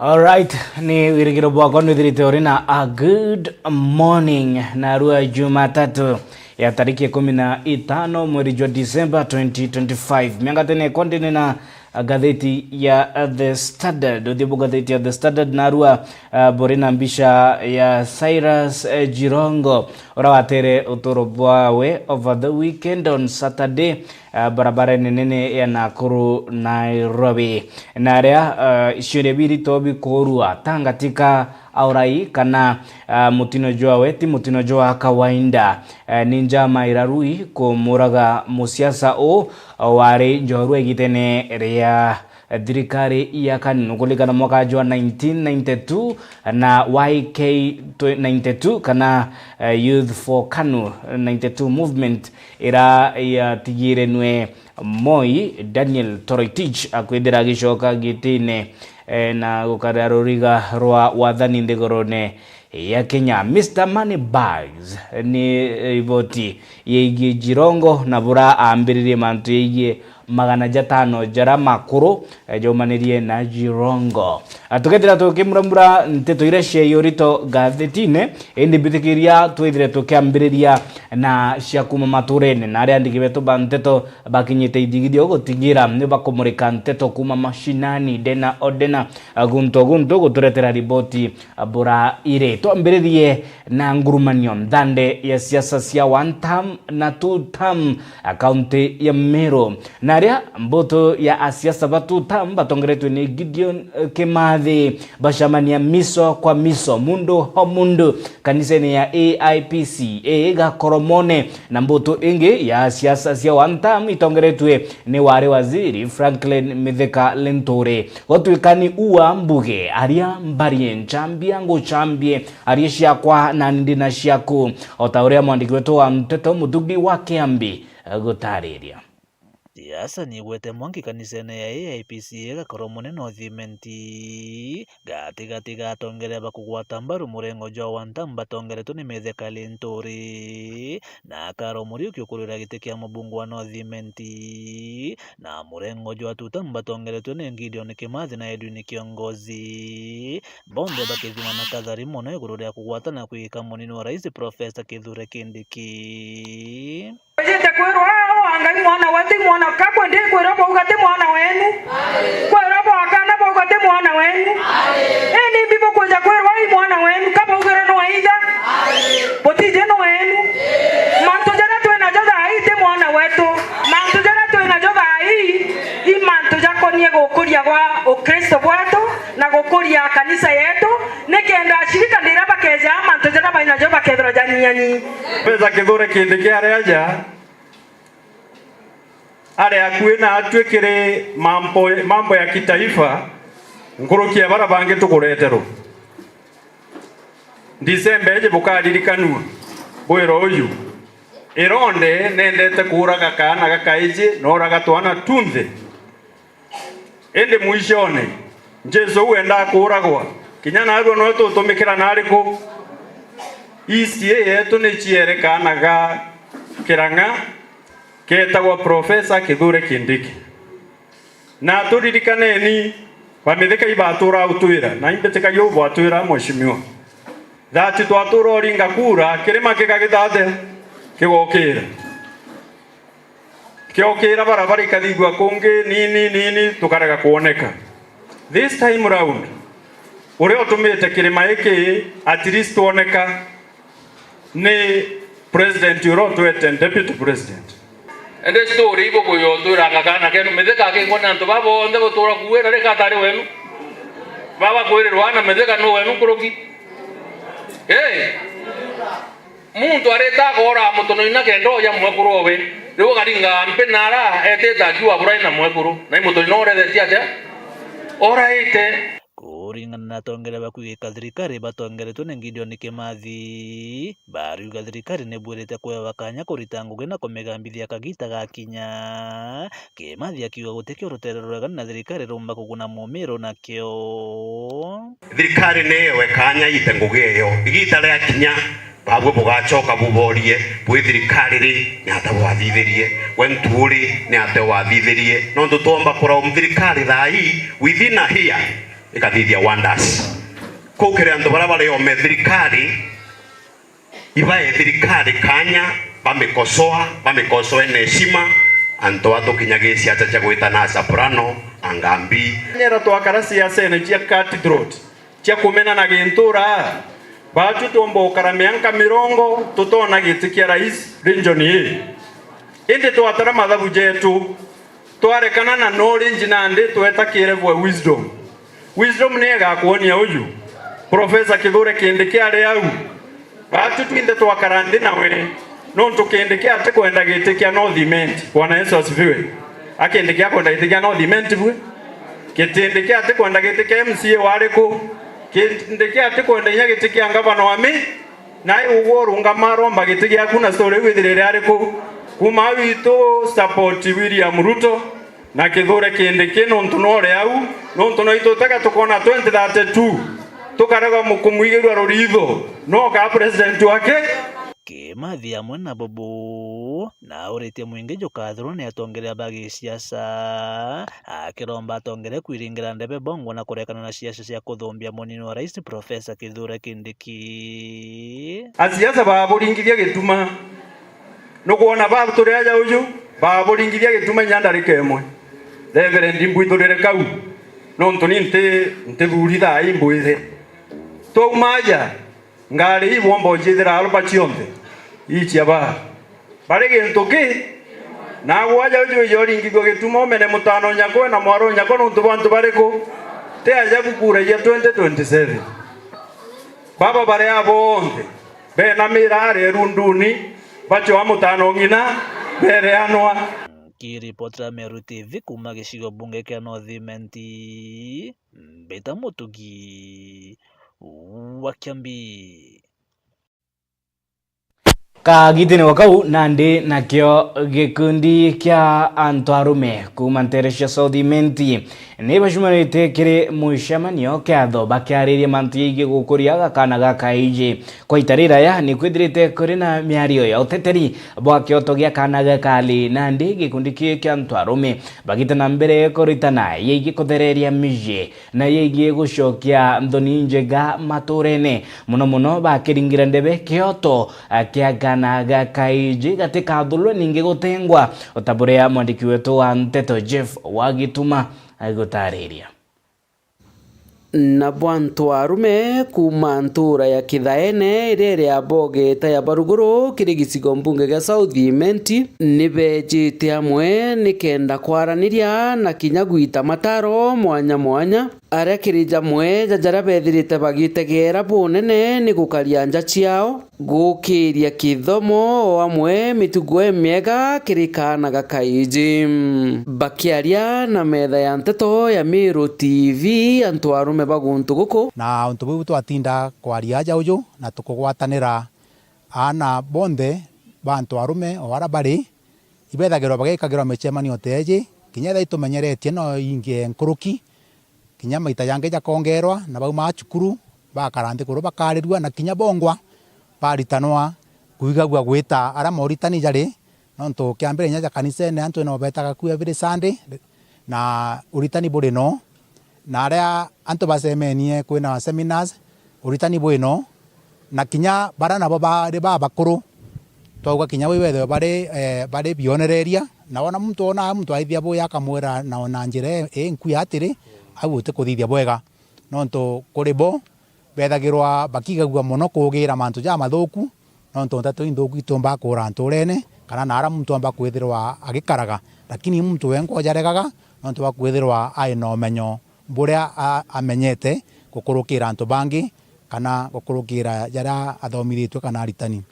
All right, ni wirigiro bwako nithirite na a good morning na rua Jumatatu ya tariki 15 mwezi wa Disemba 2025. Miangatene kontine na gazeti ya The Standard. Udhibu gazeti ya The Standard na rua borina mbisha ya Cyrus Jirongo urawatere utoro bwawe over the weekend on Saturday barabara nene ya Nakuru Nairobi. Narea ishirebiri tobi korua tangatika aurai kana mutino joa weti mutino joa kawainda ninja mairarui ko muraga musiasa o ware jorwe gitene rea dirikari ya kanunu kulikana mwaka jua 1992 na YK 92 kana Youth for Kanu 92 movement era ya tigire nwe Moi Daniel Toroitich akwedera gishoka gitine na gukararuriga rwa wathani ndigorone ya Kenya. Mr. Moneybags ni ivoti yeigi Jirongo na bura ambiririe mantu yeigi magana jatano jara makuru jomanirie na Jirongo. Atuketira tukimurambura nteto ireshe yorito gazetine indi bitikiria twithire tukiambiriria na ciakuma maturene na aria ndikibeto banteto bakinyite idigidio gutigira ni bakomurika nteto kuma mashinani dena odena gunto guturetera riboti bura ire twambiririe na ngurumanio ndande ya siasa cia one term na two term akaunti ya Meru na aria mboto ya asiasa batu term batongeretwe ni Gideon Kimathi bashamania miso kwa miso mundu ho mundu kanisani ya AIPC ega koromone na mboto ingi ya siasa cia one term itongeretwe ni wari waziri Franklin Mithika Linturi gotwikani uwa mbuge aria mbarie nchambia ngo chambie aria ciakwa na ndina ciaku otauria mwandiki wetu wa mteto Mutugi wa Kiambi gutariria siasa ni gwete mwangi kanisene ya AIPC ega munene othimenti gati gatongere bakugwata mbaru murengo jwa wantamba tongere tuni Mithika Linturi na karo muri ukiukurira gite kia mubungu wa othimenti na murengo jwa tutamba tongere tuni Gideon Kimathi na Edwin Kiongozi bonde bakithima na kadhari mono iguru ria kugwata na kuika munini wa rais Profesa Kithure Kindiki Angai mwana wetu mwana kako ndi kwira bo ugate mwana wenu kwira bo akana bo ugate mwana wenu eni bibo kuja kwira wai mwana wenu kabo ugere no aida botije no wenu manto jana tu na joga aite mwana wetu manto jana tu na joga ai imanto jako nie gokuria gwa Ukristo bwetu na gokuria kanisa yetu nikenda shirika ndira bakeja manto jana baina joga kedro janyani pesa Kithure Kindiki areaja akuena atwekere mambo ya kitaifa ngurukia bara bange tukuretero Disemba je bukadirikanu bwero uyu ironde nendete kuraga kana gakaije noraga twana tunthe ende muishone Jesu wenda kuragwa kinyana aro no tutumikira nariko isie yetu ni chierekana ga kiranga ketagwa Profesa Kithure Kindiki na turirikane ni Mithika ibatura utwira na imbeteka yobo atwira mweshimiwa thati twatura oringa kura kirima kigagithate kigokira barabara ikathigwa kungi nini tukarega kuoneka this time round uri otumite kirima iki at least tuoneka ni President Ruto and Deputy President ende story ibo kuyo tura kana kenu Mithika ngona nto babo nde gutura kuwera reka tari wenu baba kwirwa na Mithika no wenu kuruki muntu areta gora mutono ina kendo ya mwekuru owe riwo garinga mpenara eteta jua burai na mwekuru na mutono no rete ate oraite kuringana na tongere bakwika thirikari batongeretwe ni Gideon Kimathi bariuga thirikari ni bwirite kwe bakanya kurita ngugi na kumegambithia kagita gakinya Kimathi akiuga gutekio ruterero rwega na thirikari rumba kuguna mumiro nakio thirikari newe kanya ite ngugi iyo igita ria kinya babwe bugachoka buborie bwi thirikari ri ni atabwathithirie we nturi ni atabwathithirie no ndutomba kura thirikari thai within a here ikathithia wonders kukire andu bara bari o thirikari ibae thirikari kanya bamikosoe na heshima anto atukinyage siasa cha gwitana soprano angambi nyera twakara siasa ene cia cathedral cia kumena na gintura batu tombokara mianka mirongo tutona gitikia rais region hii indi twatara mathabu jetu twarekana na knowledge na ndi twetakire wisdom ni gakuonia uyu Professor Kithure Kindiki ari au batu twinde twakara ndi nawe no tukindiki ate kwenda gitikia Northiment. Bwana Yesu asifiwe. Akindikia kwenda gitikia Northiment bwe kitindiki ate kwenda gitikia MCA wariko kindiki ate kwenda nya gitikia ngavana wami naye ugo runga maromba gitikia kuna story withirire ariko kuma witu support William Ruto na Kithure Kindiki no ntunore au no ntuno itotaka tukona 2032 tukarega mukumwigirwa ruritho no ka president wake Kimathi amwe na Bobo na uritie mwingi jukathuru ni atongerea bagi siasa akiromba atongere kwiringira ndebe bongo na kurekana na siasa cia kuthumbia munini wa rais Professor Kithure Kindiki asiasa baburingithia gituma no kuona babu tureaja uju baburingithia gituma nyandari kemwe Reverend Mbwithurire kau no ntuni nte thuritha imbwithe tumaja ngari ibombo jithira alba chionde ichi aba bare gintu ki na gwaja uju yoringithio gituma omene mutano nyako na mwaro nyako no ntubantu bariko te aja gukura ya 2027 baba bare abonde be na mirare runduni bacho amutano ngina bere anwa kiripotera Meru TV kuma gicigo bunge kia Northiment Mbita Mutugi wa Kiambi kagitini wakau nandi nakio gikundi kia antuarume kuma nteresha Southiment ni bashumanite kiri mushamanio kia tho bakiaririe mantu yigi gukuria gakana gakaije kwa itarira ya ni kwithirite kuri na miario ya uteteri bwa kioto gia kana gakali nandi gikundi kia antuarume bagitana mbere kuritana yigi kuthereria mije na yigi gucokia nthoni njega maturene muno bakiringira ndebe kioto kia kana gakaije gatika thulwe ningi gutengwa utaburea mwandiki wetu wa Nteto Jeff Wagituma agutariria na bwantuarume kuma ntura ya Kithaene irere ya boge ta ya Baruguru kiri gicigo mbunge gya Southiment nibejite amwe nikenda kwaraniria na kinya gwita mataro mwanya aria kirija mwe jajara bethirite bagitegera bunene ni gukaria nja ciao gukiria kithomo o amwe mitugo emiega kirikana gakaiji bakiaria na metha ya Nteto ya Meru TV antuarume baguntu guku na untu bu twatinda kwaria ja uju na tukugwatanira ana bonde bantu arume o ara bari ibethagirwa bagikagirwa micemanio teji kinya tha itumenyeretie no inge nkuruki kinya maita yange ja kongerwa na bau macukuru bakarandi kuru bakarirwa na kinya bongwa baritanwa kuigagwa gwita ara moritani jari no ntu kiambire nya kanisa ne antu no betaga ku every Sunday na uritani buri no na aria antu bacemenie kwina seminars uritani bwino na kinya bara nabo bari bakuru twauga kinya wethe bari bionereria na ona muntu aithia boya kamwera na ona njire nkuya atiri agute kuthithia bwega no ntu kuribo bethagirwa bakigagua muno kugira mantu ja mathuku no ntu ntatu inthuku itumba kura nturene kana nara muntu amba kwithirwa agikaraga lakini muntu wengo jaregaga no ntu bakwithirwa ai no menyo buria amenyete gukurukira antu bangi kana gukurukira jara athomithietwe kana aritani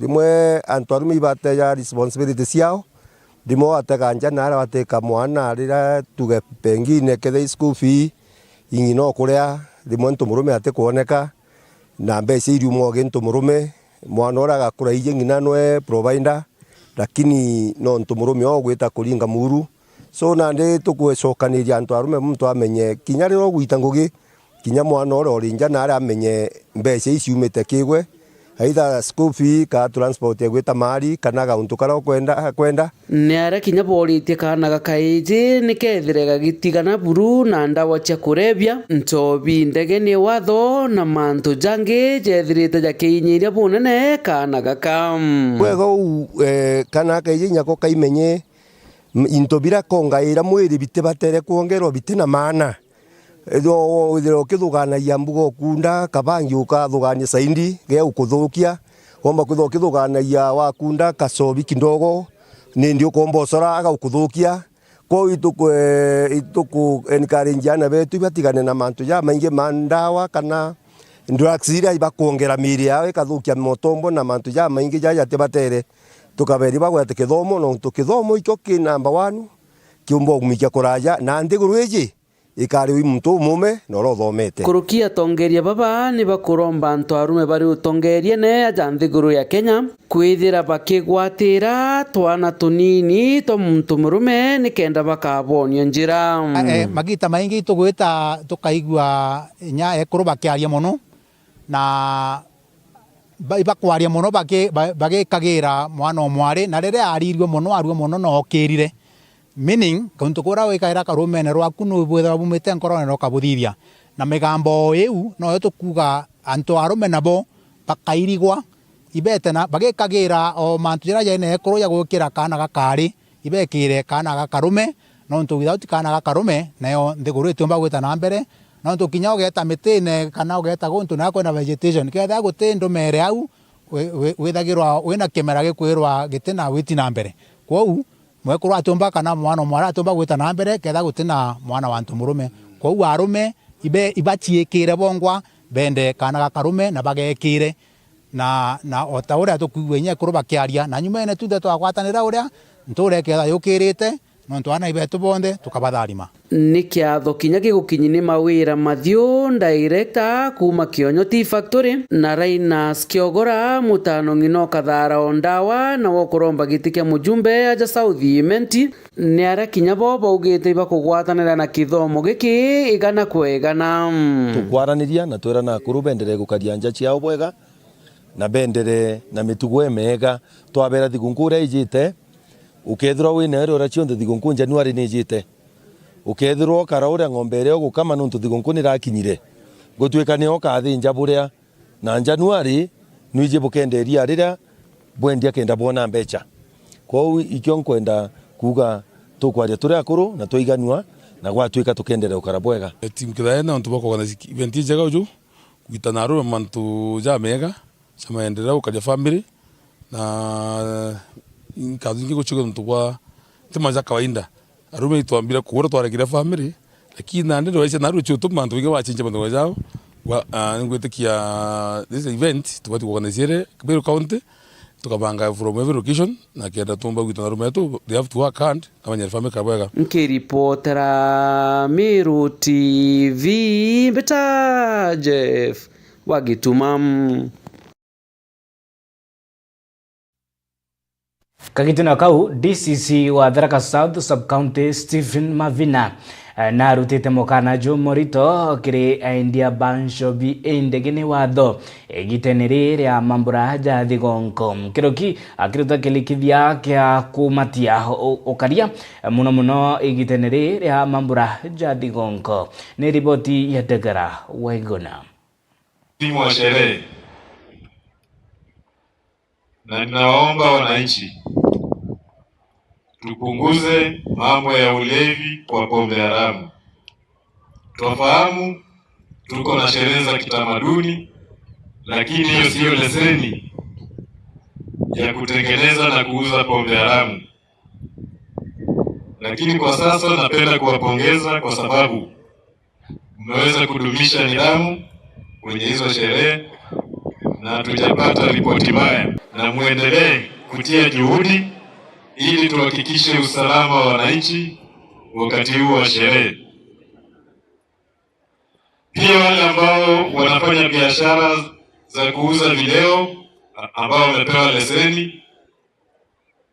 rimwe antu arume ibate ya responsibility ciao ndimo atega njana ara wateka mwana rira tuge pengine kethe school fee ingino kuria rimwe ntumurume ate kuoneka na mbeca iri mwoge ntumurume mwana ora gakura ije ngina noe provider lakini no ntumurume ogwita kuringa muru so na ndi tukwecokanĩria antu arume muntu amenye kinya riro gwita ngugi kinya mwana ora orinja na ara amenye mbeca ici umite kigwe either school fee ka transport ya gwita mari kana gauntu kara kwenda niara kinya boritie kana gakaiji nikethire gagitigana buru na ndawa cia kurebia ntobi ndege ni watho na mantu jangi jethirite jakiinyiria bunene kana gakam wego kana kaiji nyako kaimenye intobira kongaira mwiri bite batere kuongerwa bitina maana Edo kithugana ya mbugo kunda kabangi ukathugania saindi ge ukuthukia omba kithugana ya wakunda kasobi kindogo ni ndio kombosora aga ukuthukia ko ituku encourage ana betu batigane na mantu ya mainge mandawa kana drugs iria ibakuongera miri yawe kathukia motombo na mantu ya mainge ya tebatere tukaberi bagwete kithomo no tukithomo iko ki number 1 kiumbo gumikia kuraja na ndiguru iji ikari wi muntu mume no rothomete kurukia tongeria baba ni bakuromba antu arume bari utongerie ne aja nthiguru ya Kenya kwithira bakigwatira twana tunini to muntu murume ni kenda bakabonio njira magita maingi tugwita tukaigua nya ekuru bakiaria muno na bakwaria muno bagikagira mwana omwari na rere aririo muno no okirire meaning kuntu kura wikaira karumene rwaku no bwetha bumite nkorone no kabuthithia na migambo eu no yo tukuga antu arume nabo bakairigwa ibete na bagikagira o mantu jira jene ekuru ya gukira kana gakari ibekire kana gakarume no ntu without kana gakarume nayo nthiguru itumba gwita na mbere no ntu kinya ogeta mitine kana ogeta guntu na kwena vegetation ketha gutindo mere au withagirwa wina kimera gikwirwa gitina witi na mbere kwou mwekuru atumba kana mwana mwara atumba gwita na mbere ketha gutina mwana wa ntumurume kwou arume ibatiekire bongwa bende kana gakarume na bagekire na ota uria tukuigwe kuru bakiaria na nyumene tuthe twagwatanira uria nture ketha yukirite no ntwana ibetu bonde tukabatharima ni kiatho kinya gigukinyini mawira Mathew director kuma Kionyo Tea Factory na Rainas Kiogora mutano ngino kathara ondawa na wokuromba gitikia mujumbe aja South Imenti ni ara kinya bo baugite bakugwatanira na kithomo giki igana kwegana tukwaraniria na twera na kuru bendere gukaria nja ciao bwega na bendere na mitugo emega twabera thigunkure ijite ukethirwo wina ero racio nthe thigunku January ni ijite ukethirwo karaura ng'ombe ere gukama nuntu thigunku ni rakinyire gutwika ni okathinja buria na January nwije bukenderia rira bwendia kenda bona mbecha kwou ikyo nkwenda kuga tukwaria turi akuru na twiganwa na gwatwika tukendera ukara bwega timu kithaena ontu bako kana event jega uju kuitana ro mantu ja mega sama endera ukaja family na kazi ngi guchiga ntu kwa tema za kawaida arume itwambira kugura twarekira family lakini nande ndo wacha naru chutu mantu winga wachinja mantu wajao wa ngwetikia this event tubati kuorganize Kabiru County tukabanga from every location na kienda tumba gwitana rume tu they have to work hard kama nyari family kabwega nkiripotera Miru TV Beta Jeff wagitumam Kagitino kau DCC wa Tharaka South Sub-County Stephen Mavina na rutite mukana jo morito kiri India Banshobi indegene watho egitenere ria mambura ja thigonko kiroki akiruta kilikithia kya kumatia okaria muno egitenere ria mambura ja thigonko ni ripoti ya Degara Waigona timu wa sherehe na ninaomba wananchi tupunguze mambo ya ulevi kwa pombe haramu. Tufahamu tuko na sherehe za kitamaduni, lakini hiyo sio leseni ya kutengeneza na kuuza pombe haramu. Lakini kwa sasa napenda kuwapongeza kwa sababu mmeweza kudumisha nidhamu kwenye hizo sherehe na hatujapata ripoti mbaya, na muendelee kutia juhudi ili tuhakikishe usalama wa wananchi wakati huu wa sherehe. Pia wale ambao wanafanya biashara za kuuza video ambao wamepewa leseni,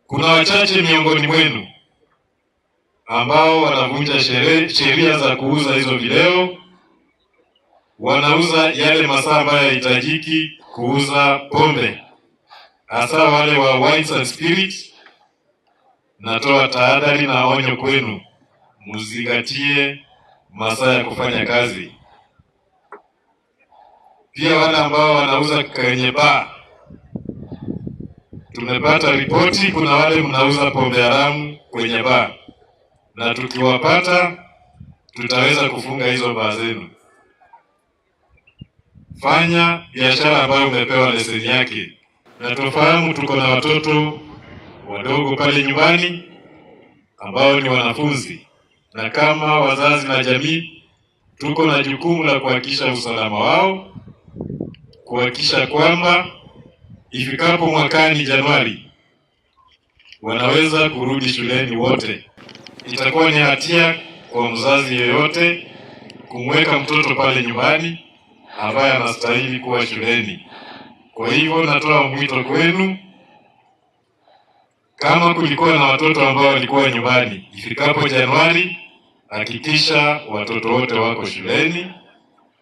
kuna wachache miongoni mwenu ambao wanavunja sheria za kuuza hizo video wanauza yale masaa ambayo yahitajiki kuuza pombe, hasa wale wa wines and spirits. Natoa tahadhari na onyo kwenu, muzingatie masaa ya kufanya kazi. Pia wale ambao wanauza kwenye bar, tumepata ripoti kuna wale mnauza pombe haramu kwenye bar, na tukiwapata tutaweza kufunga hizo baa zenu. Fanya biashara ambayo umepewa leseni yake. Na tufahamu tuko na watoto wadogo pale nyumbani ambao ni wanafunzi, na kama wazazi na jamii tuko na jukumu la kuhakikisha usalama wao, kuhakikisha kwamba ifikapo mwakani Januari wanaweza kurudi shuleni wote. Itakuwa ni hatia kwa mzazi yeyote kumweka mtoto pale nyumbani ambaye anastahili kuwa shuleni. Kwa hivyo natoa mwito kwenu, kama kulikuwa na watoto ambao walikuwa nyumbani, ifikapo Januari hakikisha watoto wote wako shuleni.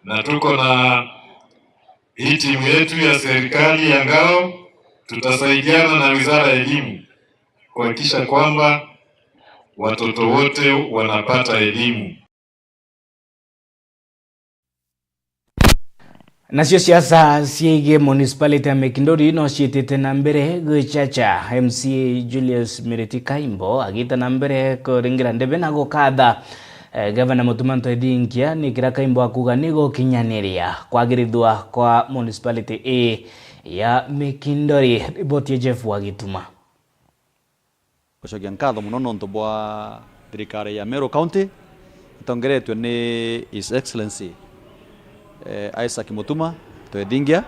Na tuko na hii timu yetu ya serikali ya ngao, tutasaidiana na Wizara ya Elimu kuhakikisha kwamba watoto wote wanapata elimu. Nacio siasa ciĩgiĩ municipality ya Mekindori no ciĩtĩte na mbere gũchacha. MCA Julius Miriti Kaimbo agĩte na mbere kũringira ndebe na gũkatha Gavana Mutumanto Edingia nĩkĩra Kaimbo akuga nĩ gũkinyanĩria kwagĩrithwa kwa municipality A ya Mekindori. Riboti ya Jeff Wagituma. Gũcokia nkatho mũno nonto bwa thirikari ya Meru County itongeretwe nĩ His Excellency Isaac Mutuma Edingia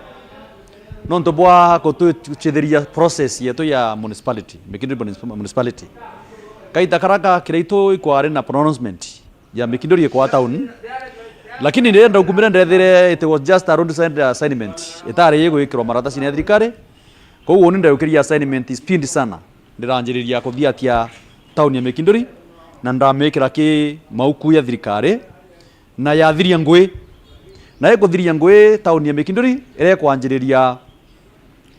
nonto bwa kutuchitheria process yetu ya municipality Mekindori municipality kaita karaka kireito ikware na pronouncement ya Mekindori kwa town, lakini ndenda ukumira ndethere it was just a roadside assignment itare yego ikiro maratasi ni thirikari koguo ni ndaukiria assignment speed sana ndiranjiriria kuthia tia town ya Mekindori na ndamekira ki mauku ya thirikari na ya thiria ngwe na ekuthiria ngwe town ya Mekindori ire kwanjiriria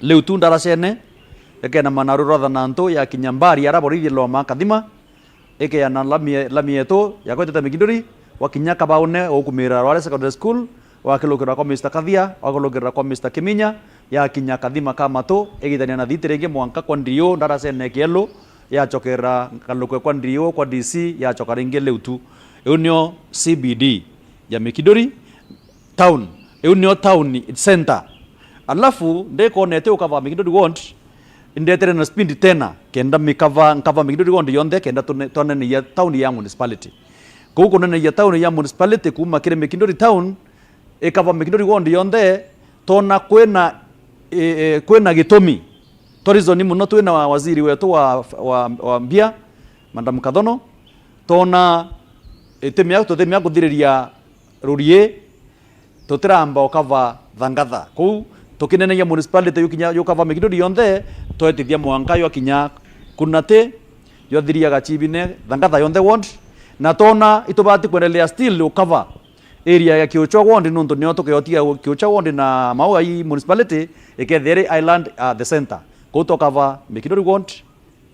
leu tu ndaracene eke na manarura na nto ya kinyambari araborithie loma kathima eke ya na lamieto ya kweteta Mekindori wakinyaka baone okumira Rwale Secondary School wakilokera kwa Mr. Kathia wakilokera kwa Mr. Kiminya ya kinyaka thima kama to egithania na thitirenge mwanka kwa ndio ndaracene kielo ya chokera kalokwe kwa ndio kwa DC ya chokaringe leu tu unio CBD ya Mekindori town unio town center. Alafu ndeko nete ukava Mekindori ward indetere na speed tena kenda mikava nkava Mekindori ward yonde kenda tonene ya town ya municipality kuko nene ya town ya municipality kuma kire Mekindori town ekava Mekindori ward yonde tona kwena gitomi tourism muno twina waziri wetu wa mbia Madam Kadhono tona temia kuthiriria rurie tutiramba ukava thangatha ku tukinene ya municipality yukinya yukava Mekindori yonthe twetithia mwanka yo kinya kunate yo thiria gachibine thangatha yonthe ward na tona itubati kwendelea still ukava area ya Kiuchwa ward nundu nio tukiyotia Kiuchwa ward na Maua hii municipality ikethere island the center ku tukava Mekindori ward,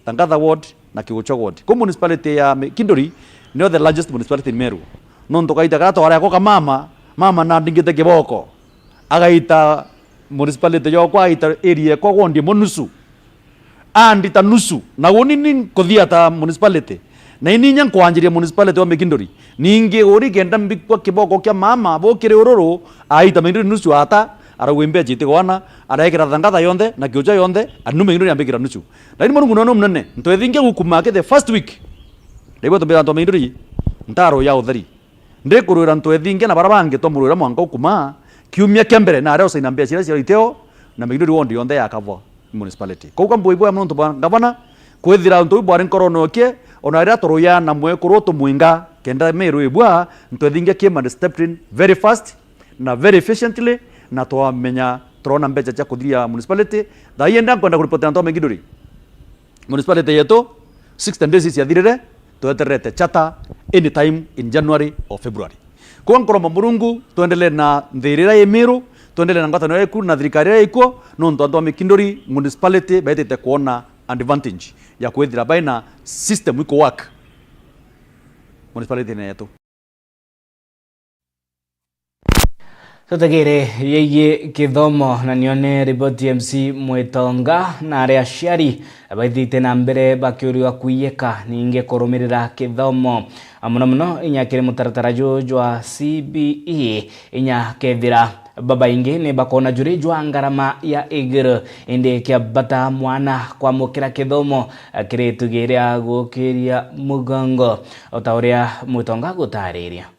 thangatha ward na Kiuchwa ward. Ku municipality ya Mekindori nio the largest municipality in Meru nundu kaita gato wale ko mama na ndingite kiboko agaita municipality yo kwa ita area kwa wondi monusu andi ta nusu na woni ni kuthia ta municipality na ininya kwanjiria municipality wa Mekindori ninge ori genda mbikwa kiboko kya mama bokire ururu aita Mekindori nusu ata arawembe jite gwana araikira thangatha yonthe na Kiuchwa yonthe anu Mekindori ambikira nusu na ni mungu nono mnene ntwethinge gukumake the first week ndego tombera to Mekindori ntaro ya utheri ndikurura ntwethinge na barabange tomurura mwanka ukuma kiumia kembere na areo saina mbia ciria iteo na Mekindori ward yonthe yakavwa municipality kuko mboibo ya muntu gavana kwithira ntu bwari nkorono kie ona ira turuya na mwekuru tumwinga kenda Meru ibwa ntwethinge kiema stepped in very fast na very efficiently na twamenya turona mbecha cha kuthiria municipality thaienda kwenda kuripota nto Mekindori municipality yetu 60 days yathirire tweterete chata anytime in January or February kwa nkoroma Murungu tuendelee na nthirira imiru tuendelee na ngwatano yeku na thirikari iko nonto andu Mikindori municipality betete kuona advantage ya kwithira baina system iko work municipality yetu. Tutagire yeye kithomo na nione riboti MC Mwetonga na aria aciari baithite na mbere bakiuria kuyeka ninge kurumirira kithomo muno inyakire mutaratara jwa CBE inya kethira baba ingi ni bakona juri jwa ngarama ya iguru indi kia bata mwana kwa mukira kithomo kiretugiria gukiria mugongo otauria Mwetonga gutariria.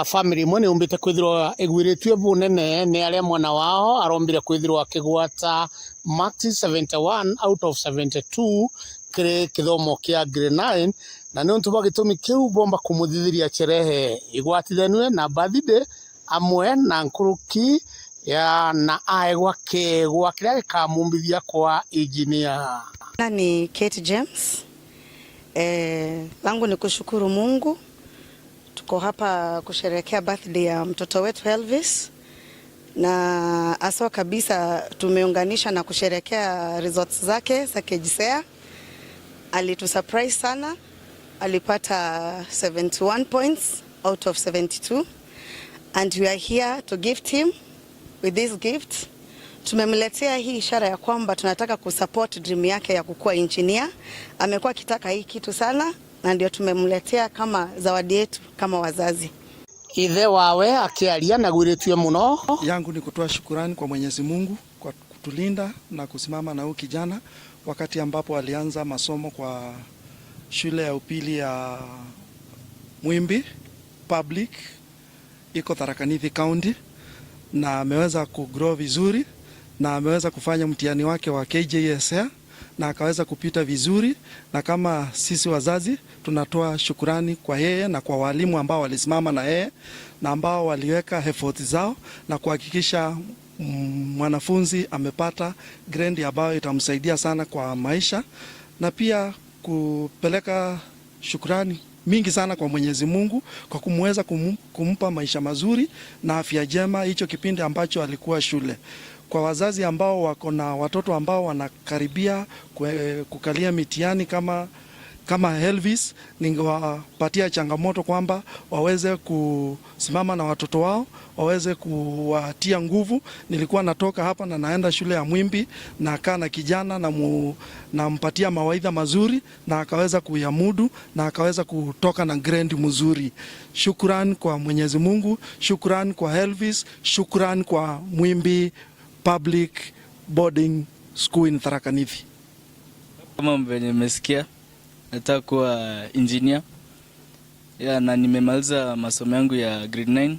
Family imwe umbite kwithirwa igwiritwe bunene ni aria mwana wao arombire kwithirwa kigwata marks 71 out of 72 kire kithomo kia grade 9 na ni untu bagitumi kiu bomba kumuthithiria cherehe igwatithanwe na birthday amwe na nkuruki ya na aegwa kegwa kiria kamumbithia kwa engineer. Ni Kate James. Langu ni kushukuru Mungu. Tuko hapa kusherehekea birthday ya mtoto wetu Elvis, na aswa kabisa tumeunganisha na kusherehekea results zake za KJSEA. Alitusurprise sana, alipata 71 points out of 72 and we are here to gift him with this gift. Tumemletea hii ishara ya kwamba tunataka kusupport dream yake ya kukua engineer. Amekuwa akitaka hii kitu sana na ndio tumemletea kama zawadi yetu kama wazazi. Ithe wawe akialia na gwiritwe muno. Yangu ni kutoa shukrani kwa Mwenyezi Mungu kwa kutulinda na kusimama na huyu kijana wakati ambapo alianza masomo kwa shule ya upili ya Mwimbi Public iko Tharaka Nithi County, na ameweza kugrow vizuri na ameweza kufanya mtihani wake wa KJSEA na akaweza kupita vizuri, na kama sisi wazazi tunatoa shukurani kwa yeye na kwa walimu ambao walisimama na yeye na ambao waliweka effort zao na kuhakikisha mwanafunzi amepata grade ambayo itamsaidia sana kwa maisha, na pia kupeleka shukurani mingi sana kwa Mwenyezi Mungu kwa kumweza kumpa maisha mazuri na afya njema hicho kipindi ambacho alikuwa shule. Kwa wazazi ambao wako na watoto ambao wanakaribia kukalia mitihani kama Elvis, ningewapatia changamoto kwamba waweze kusimama na watoto wao, waweze kuwatia nguvu. Nilikuwa natoka hapa na naenda shule ya Mwimbi na kaa na kijana na mpatia mawaidha mazuri na akaweza kuyamudu na akaweza kutoka na grade mzuri. Shukrani kwa Mwenyezi Mungu, shukrani kwa Elvis, shukrani kwa Mwimbi Public Boarding School in Tharaka Nithi. Kama mwenye mmesikia, nataka kuwa engineer. Na nimemaliza masomo yangu ya grade 9.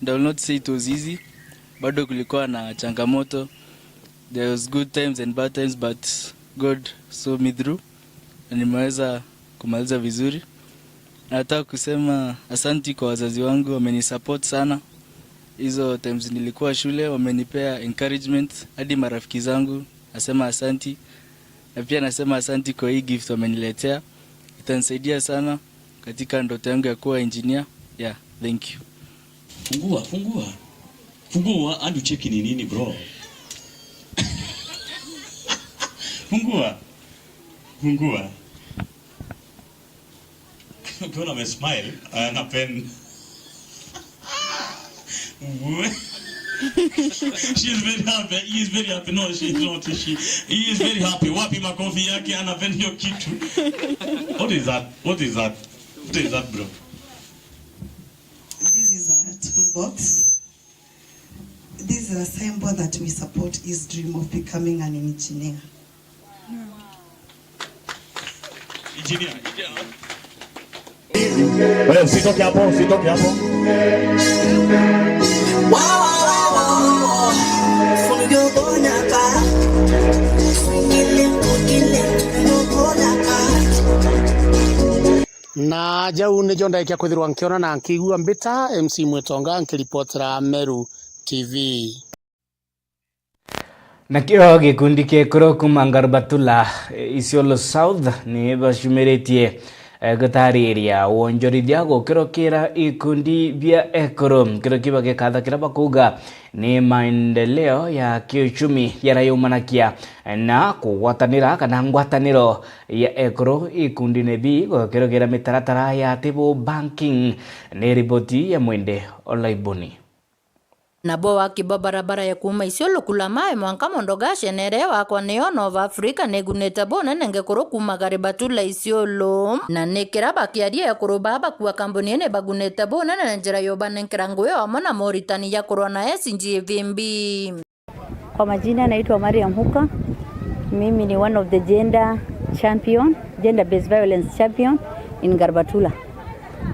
I will not say it was easy. Bado kulikuwa na changamoto. There was good times and bad times, but God saw me through. Na nimeweza kumaliza vizuri. Nataka kusema asanti kwa wazazi wangu, wamenisupport sana. Hizo times nilikuwa shule, wamenipea encouragement. Hadi marafiki zangu nasema asanti. Na pia nasema asanti kwa hii gift wameniletea. Itanisaidia sana katika ndoto yangu ya kuwa engineer. Yeah, thank you. Fungua hadi ucheki ni nini bro. Fungua. Kuna me smile na pen. She is very happy. He is very happy. No, she is not. He is very happy. Wapi makofi yake anapenda hiyo kitu. What is that, bro? This is a toolbox. This is a symbol that we support his dream of becoming an engineer. Engineer. Wewe usitoke hapo. Na jau ni jonda ikia kwithirwa nkiona na nkigua mbita MC Mwetonga nkiripotera Meru TV. Nakio gikundi ke kuro kuma Ngarbatula Isiolo South ni bashumeretie gutariria wonjorithia gukirokira ikundi bia ekoro kiro kiba gikatha kiraba kuga ni maendeleo ya kiuchumi yarayumanakia na kugwatanira kana ngwataniro ya ekoro ikundi nebi gukirokira mitaratara ya table banking ni ripoti ya Mwende Olaiboni. Nabo wakiba barabara ya kuma Isiolo kulamae mwanka mondogashe nere wakwa neo Nova Africa neguneta bona nenge koro kuma Garibatula Isiolo na nekera bakiaria ya koro baba kuwa kamboni ene baguneta bona na njira yoba nenkerango yo amona Mauritania ya koro na SNGVMB. Kwa majina naitwa Mariam Huka. Mimi ni one of the gender based violence champion in Garibatula.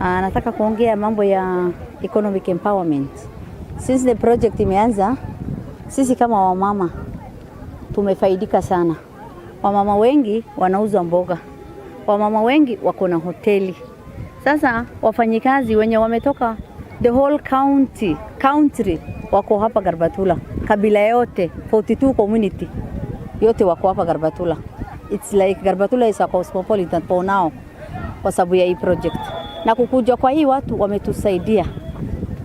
Nataka kuongea mambo ya economic empowerment. Since the project imeanza, sisi kama wamama tumefaidika sana. Wamama wengi wanauza mboga. Wamama wengi wako na hoteli. Sasa wafanyikazi wenye wametoka the whole country wako hapa Garibatula. Kabila yote 42 community yote wako hapa Garibatula. It's like Garibatula is a cosmopolitan for now kwa sababu ya hii project. Na kukuja kwa hii watu wametusaidia.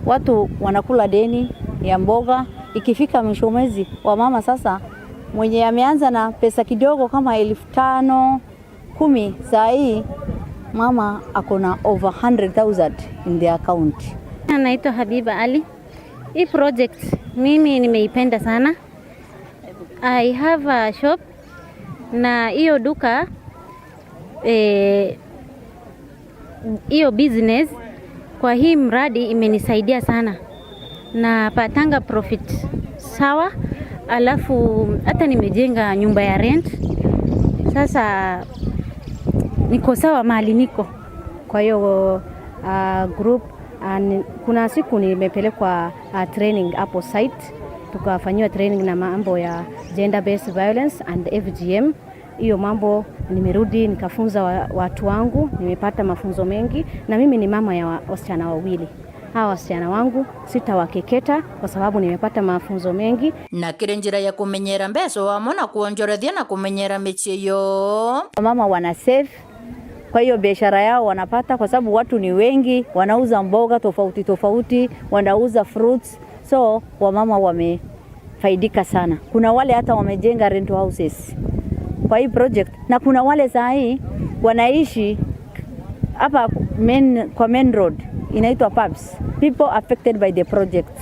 Watu wanakula deni ya mboga. Ikifika mwisho mwezi wa mama sasa mwenye ameanza na pesa kidogo kama 5,000 10 saa hii mama akona over 100,000 in the account. Naitwa Habiba Ali. Hii project mimi nimeipenda sana. I have a shop na hiyo duka hiyo business kwa hii mradi imenisaidia sana na patanga profit sawa, alafu hata nimejenga nyumba ya rent. Sasa niko sawa mahali niko. Kwa hiyo group kuna siku nimepelekwa training hapo site, tukafanywa training na mambo ya gender based violence and FGM. Hiyo mambo nimerudi nikafunza watu wangu, nimepata mafunzo mengi na mimi ni mama ya wasichana wawili. Hawa wasichana wangu sitawakeketa kwa sababu nimepata mafunzo mengi. Na kirenjira ya kumenyera mbeso wamona kuonjorethia na kumenyera mechi yo. Mama wana save, kwa hiyo biashara yao wanapata kwa sababu watu ni wengi, wanauza mboga tofauti, wanauza fruits. So wamama wamefaidika sana. Kuna wale hata wamejenga rental houses kwa hii project na kuna wale saa hii wanaishi hapa kwa main road inaitwa pubs, people affected by the project.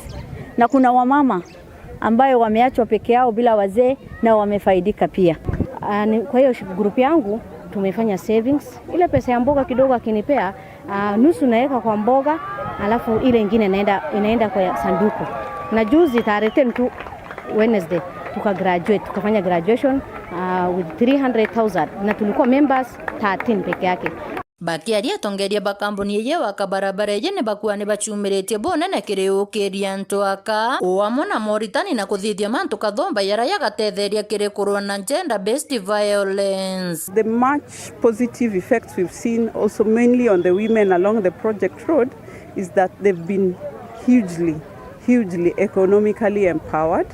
Na kuna wamama ambayo wameachwa peke yao bila wazee na wamefaidika pia. Kwa hiyo group yangu tumefanya savings. Ile pesa ya mboga kidogo akinipea nusu naweka kwa mboga, alafu ile nyingine inaenda kwa sanduku. Na juzi tarehe 10 Wednesday tukafanya graduation with 300,000 na tulikuwa members 13 peke yake. Bakiaria tongeria bakamboni ye wakabarabara ye ne bakuwa ne bachumirete bona na kireo keria ntwaka wamona Mauritania na kuthithia mantu kathomba yara yagatetheria kire corona gender based violence. The much positive effects we've seen also mainly on the women along the project road is that they've been hugely economically empowered.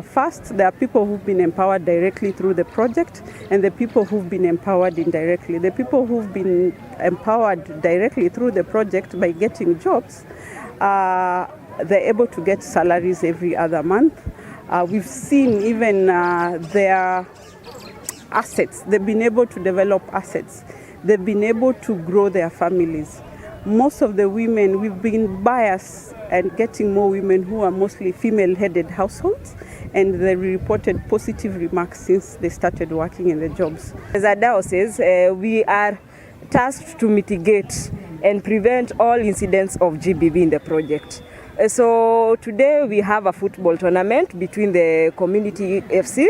First, there are people who've been empowered directly through the project and the people who've been empowered indirectly. The people who've been empowered directly through the project by getting jobs, they're able to get salaries every other month. We've seen even their assets. They've been able to develop assets. They've been able to grow their families. Most of the women, we've been biased and getting more women who are mostly female-headed households, and they reported positive remarks since they started working in the jobs. As a diocese, we are tasked to mitigate and prevent all incidents of GBV in the project. So today we have a football tournament between the Community FC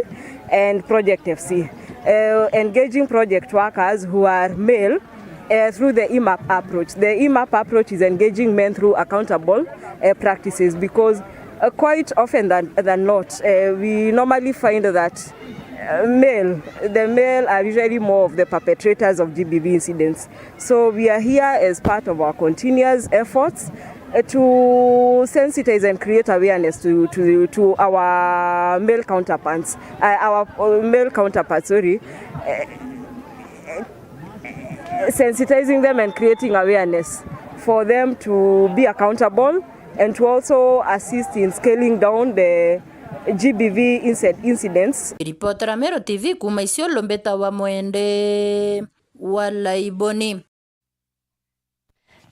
and Project FC, engaging project workers who are male through the EMAP approach. The EMAP approach is engaging men through accountable practices because quite often than not, we normally find that the male are usually more of the perpetrators of GBV incidents. So we are here as part of our continuous efforts to sensitize and create awareness to our male counterparts, sensitizing them and creating awareness for them to be accountable and to also assist in scaling down the GBV incidents. Ripotera Mero TV kuma Isiolo Mbeta wa Mwende Walaiboni.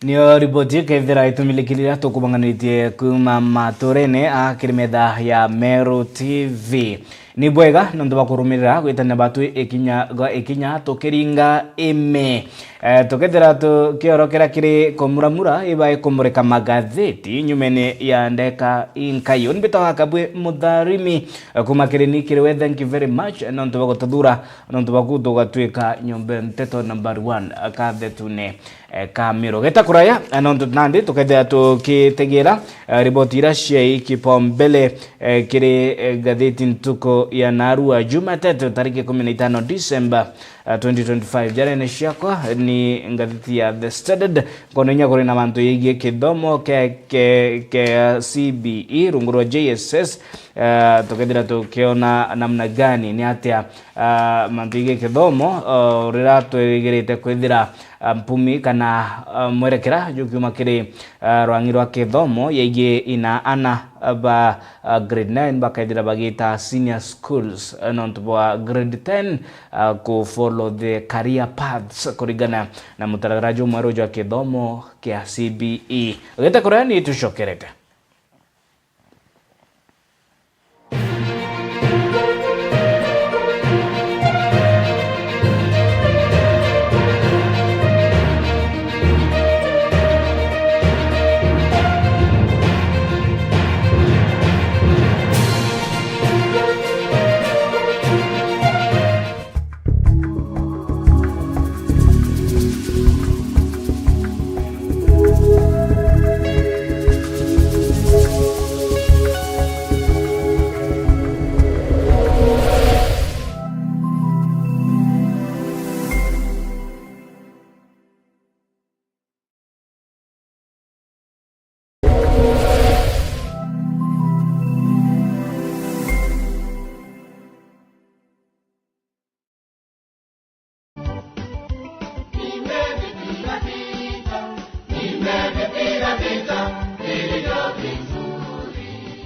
Niyo ripoti kaithira itumilikirira tukubanganitie kuma maturene a kirimeda ya Meru TV. Ni bwega nondu bakurumirira gwitana batu ikinya tukiringa ime tukethira tukiorokera kiri komuramura ibae kumurika magatheti nyumene ya ndeka inkayo nibitawa kabwe mutharimi kumakirini kiriwe. Thank you very much nondu bagututhura nondu bagutugatwika nyumba nteto number 1 kathetune Kamiro geta kuraya nondu nandi tukethira tukitegera ripoti ira cia kipaumbele kiri gatheti ntuko ya Narua Jumatatu tariki 15 Disemba 2025. Jarene ciakwa ni ngatheti ya The Standard konenya kuri na mantu yigie kithomo ke CBE rungurwa JSS tukethira tukiona namna gani ni atia mantu yigie kithomo rira twirigirite kwithira mpumi kana mwerekera jukiuma kiri rwangi rwa kithomo yigie ina ana ba grade 9 bakaithira bagita senior schools nontu bwa grade 10 ku follow the career paths kurigana na mutaragarajo mwaro jwa kithomo kia CBE. Geta kurani tushokerete.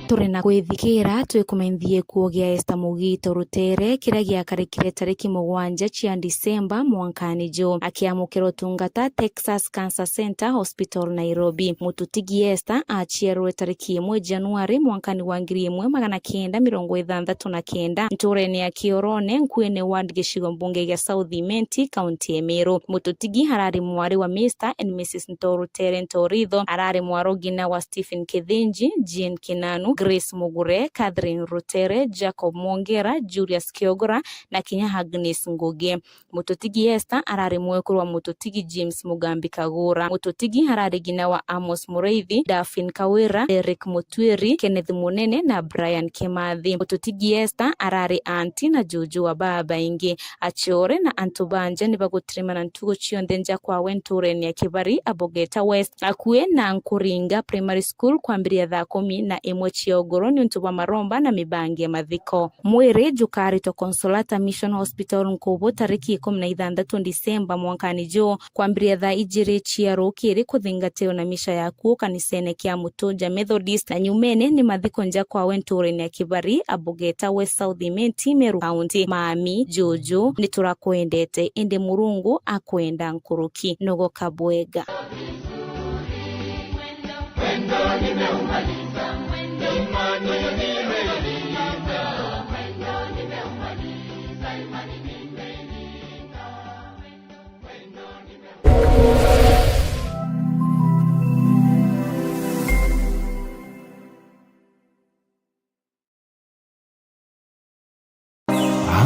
Turena gwithikira twikumenthie kuogia Esther Mugito Rutere kiria giakarikire tariki 7 cia Disemba mwankani jo akiamukira tungata Texas Cancer Center Hospital Nairobi. Mututigi Esther achierwe tariki 1 Januari mwankani wa 1969 nturene ya Kiorone nkuene ward gicigo mbunge gya South Imenti county ya Meru. Mututigi harari mwari wa Mr and Mrs Ntorutere Ntoritho arari mwaro gina wa Stephen Kithinji, Jean Kinanu, Grace Mugure, Catherine Rutere, Jacob Mwongera, Julius Kiogora na Kinya Agnes Ngugi. Mututigi Esther arari mwekuru wa Mututigi James Mugambi Kagura. Mututigi harari gina wa Amos Mureithi, Daphne Kawira, Eric Mutwiri, Kenneth Munene na Brian Kimathi. Mututigi Esther arari anti na Juju wa baba ingi achiore na antubanja ni bagutrimana ntugo chiondenja kwa wentureni ya Kibari Abogeta West akue na Nkuringa Primary School kwambiria thaa 11 Chiogoro ni ntuba maromba na mibangi ya mathiko. Mwere jukari to Consolata Mission Hospital Nkobo tariki 16 Disemba mwankani jo kwambiria thaa 2 chiaro kiri kuthingateo na misha yaku kanisene kia Mutoja Methodist na nyumene ni mathiko nja kwa wentureni ya Kibari Abogeta West South Imenti Meru County. Mami Jojo ni turakwendete ende Murungu akwenda Nkuruki Nogo Kabwega.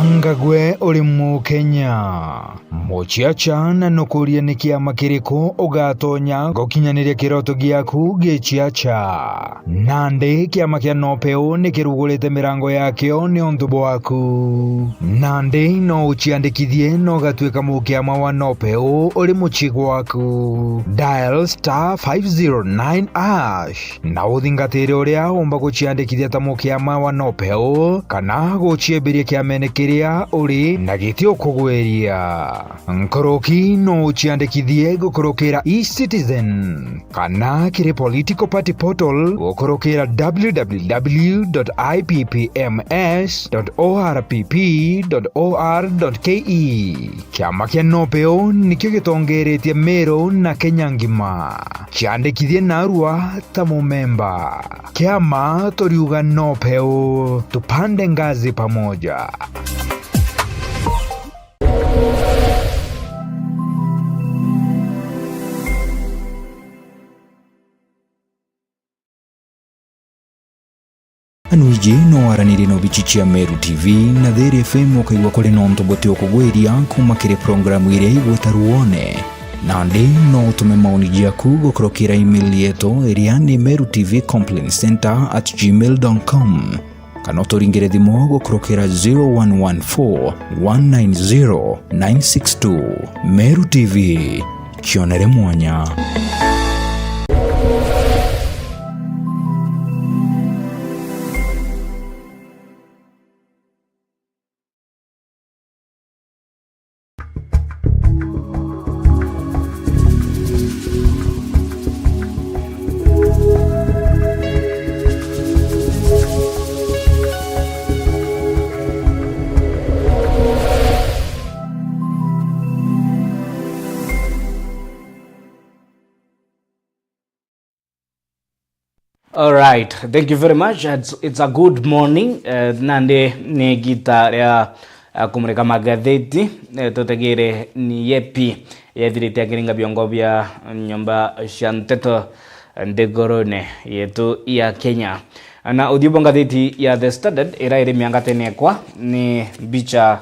Ngagwe uri mu Kenya muchiacha na nukuria ni kiama kiriko ugatonya gokinyaniria kiroto giaku gichiacha nande kiama kia nopeo ni kirugurite mirango yakio ni ontubo waku nande no uchiandikithie no gatwika mukiama wa nopeo uri muchigo waku dial *509# na uthingatire uria umba guchiandikithia ta mukiama wa nopeo kana guchiembiria kiamene kiri iria uri na gitio kugweria nkoroki no chiandikithie gukorokera eCitizen kana kiri political party portal gukorokera www.ipms.orpp.or.ke. Kiama kia Nopeo nikio gitongeretie Meru na Kenya ngima chiandikithie narua ta mumemba. Kiama toriuga Nopeo tupande ngazi pamoja. Anuiji no araniri no bichichia Meru TV na Theri FM wakaiwa kule no mtobote okugweria kuma kire programu ire igwetaruone. Nandi no utume maoni yaku gukorokera email yetu iria ni merutvcomplaincenter@gmail.com kana uturingire thimu gukorokera 0114 190 962. Meru TV, kionere mwanya. All right, thank you very much. It's a good morning. Nande ni gita ya kumurika magatheti tutegere ni yepi yethirite akiringa biongo bya nyumba cia nteto ndegorone yetu ya Kenya. Na udhibo ngatheti ya The Standard ira iri miangatene kwa ni bicha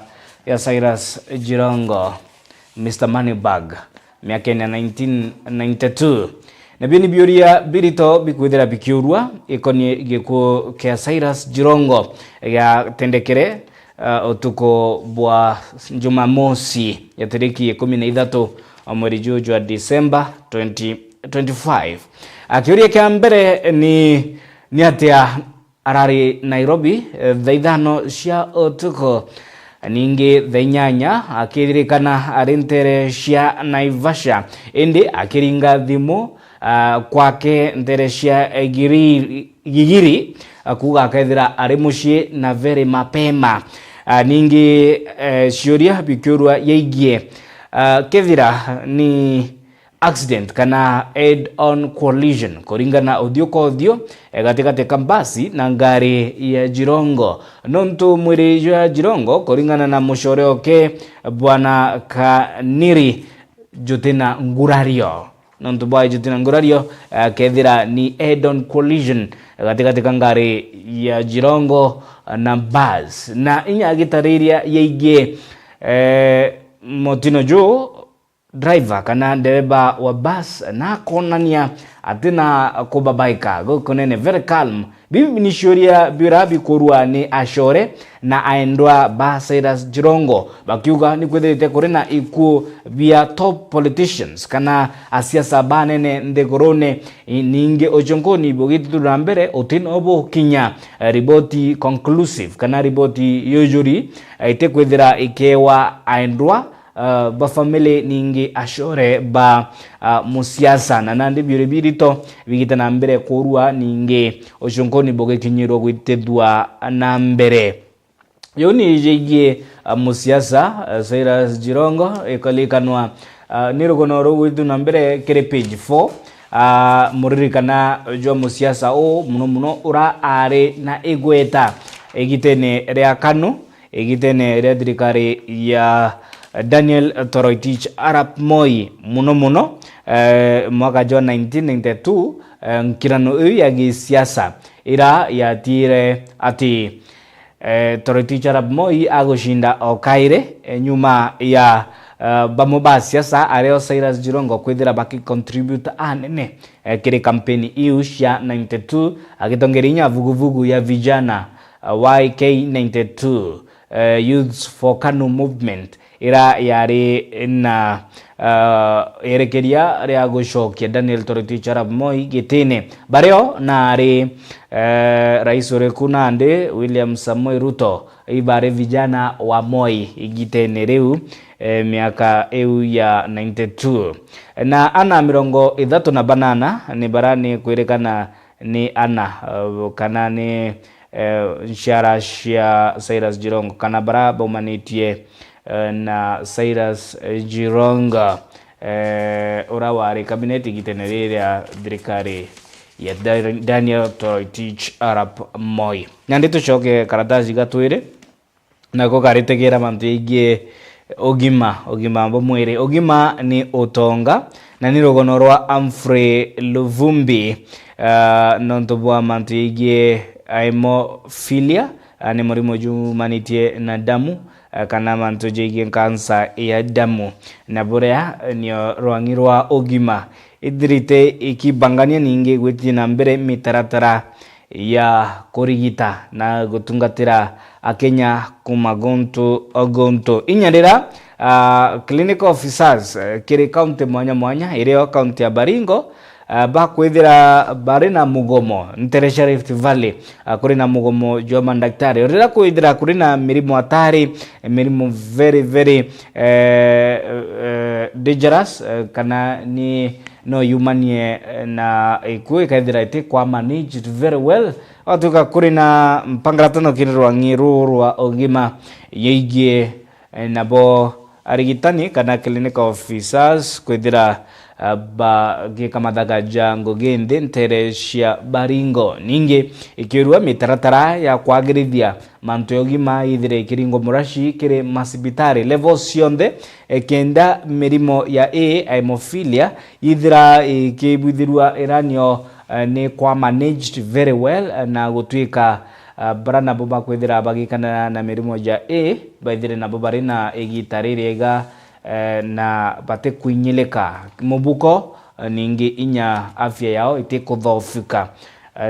ya Cyrus Jirongo, Mr. Moneybag, miaka ya 1992. Na bini biuria birito bikwithira bikiurwa ikoni giko kia Cyrus Jirongo ya tendekere otuko bwa Jumamosi ya tariki 13 mwezi Juni wa Disemba 2025. Akiuria kia mbere ni atia arari Nairobi thaithano cia otuko ningi thainyanya akithirikana arintere cia Naivasha indi akiringa thimu kwake nterecia gigiri kuga akaithira ari mucii na very mapema. Ningi ciuria bikiurwa yeigie kethira ni accident kana head on collision kuringana uthio kwa uthio gatigati kambasi na ngari ya Jirongo. Nontu mwiri ya Jirongo kuringana na mucore oke bwana Kaniri Jutina Ngurario. Nontu bwa Jutina Ngurario kethira ni head on collision gatigati ngari ya Jirongo na bus na inya gitariria yeige Motino Jo driver kana dereba wa bus na konania atina kubabaika gukonene very calm bibi ni shoria birabi kurua ni ashore na aendwa ba Cyrus Jirongo bakiuga ni kwethete kurena iku via top politicians kana asiasa banene ndegorone ninge ojongoni bogiti turambere otin obo kinya riboti conclusive kana riboti yojuri ite kwethira ikewa aendwa ba family ningi ashore ba musiasa na nandi biribirito bigita na mbere kurua ningi ojonkoni boge kinyiro gwitedwa na mbere yoni jegie musiasa Cyrus Jirongo ekalikanwa nirogonoro gwitu na mbere kere page 4 muririkana jo musiasa o muno ura are na igweta egitene ria kanu egitene ria thirikari ya Daniel Toroitich Arap Moi muno mwaka jo 1992 nkirano uyu ya gisiasa ira yatire ati Toroitich Arap Moi agushinda okaire nyuma ya bamoba siasa areo Cyrus Jirongo kwithira baki contribute anene kire kampeni iu cia 92 agitongerinya vuguvugu ya vijana YK92 Youths for Kanu Movement ira yari na erekeria ria gucokia Daniel Toroitich Arap Moi gitine bareo na ari rais ureku Nandi William Samoei Ruto ibare vijana wa Moi igitene riu miaka eu ya 92 na ana mirongo ithatu na banana ni barani kwirikana ni ana kana ni nshara cia Cyrus Jirongo kana bara baumanitie na Cyrus Jirongo urawari kabineti gitenere ya thirikari ya Daniel Toroitich Arap Moi na ndito choke karatasi gatwire na ko karitegera mantu igie ogima mbo mwere ogima ni otonga na ni rogono rwa Humphrey Luvumbi nonto bwa mantu igie hemophilia ni murimo jumanitie na damu kana mantu jigie kansa ya damu na borea ni rwangirwa ogima idirite ikibangania ninge gwiti na mbere mitaratara ya kurigita na gutungatira akenya kumagonto ogonto inyarira clinical officers kiri county mwanya ire county ya Baringo bakwithira bari na mugomo Nteresha Rift Valley kuri na mugomo jwa mandaktari orira kwithira kuri na mirimo atari mirimo very dangerous kana ni no humanie na ikue kaithira ite kwa managed very well atuka kuri na mpangratano kinirwa ngirurwa ogima yigie nabo arigitani kana clinical officers kwithira ba gikamathaga jango gende Nteresha Baringo ninge ikirua mitaratara ya kwagirithia mantu yogima ithire kiringo murashi kire masibitari level cionde kenda mirimo ya hemophilia ithira ikibwithirwa iranio ni kwa managed very well na gutwika barana boba kwithira bagikana na mirimo ya baithire na bobari na igitaririga na bate kuinyeleka mubuko ningi inya afya yao itikuthofika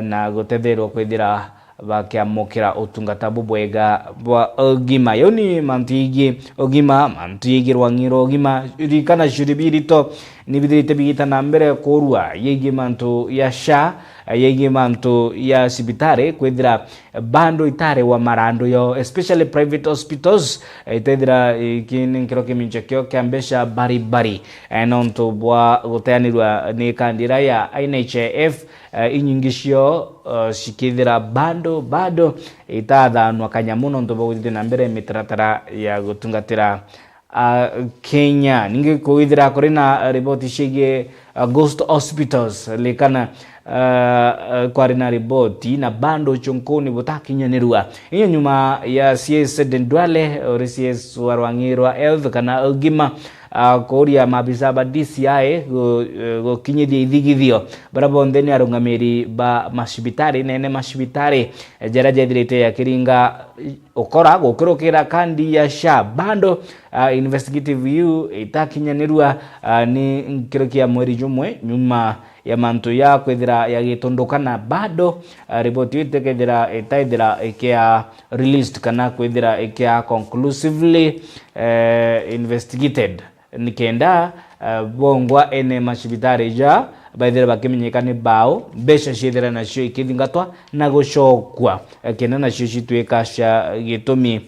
na gutetherwo kwithira bakiamukira utungata bubwega bwa ogima yoni mantigi ogima mantigi rwangiro ogima rikana shuribirito nibidite bigita na mbere korua yegi mantu ya sha yegi mantu ya sibitare kwithira bando itare wa marando yo especially private hospitals itethira kininkiro kiminchekyo kiambesha bari nonto bwa guteanirwa ni kandira ya NHIF inyingisho shikithira bado itathanwa kanyamuno nto bwithite na mbere mitaratara ya gutungatira Kenya ninge kuithira kuri na report shige ghost hospitals likana kwari na report na bando chunkoni butakinyanirwa iyo nyuma ya CS Dendwale or CS warwangirwa health kana ogima koria mabisa ba DCI go kinyithia ithigithio barabondeni arungamiri ba masibitari nene masibitari jaraja thirite ya kiringa ukora gukirukira kandi ya sha bando investigative u itakinyanirwa ni nkirokia mweri jumwe nyuma ya mantu ya kwithira ya gitondokana bado report itekethira itaithira ikia released kana kwithira ikia conclusively investigated nikenda bongwa ene masibitari ja baithira bakimenyekane bao besha shithira na cio ikithingatwa na gucokwa kena na cio citwika cia gitumi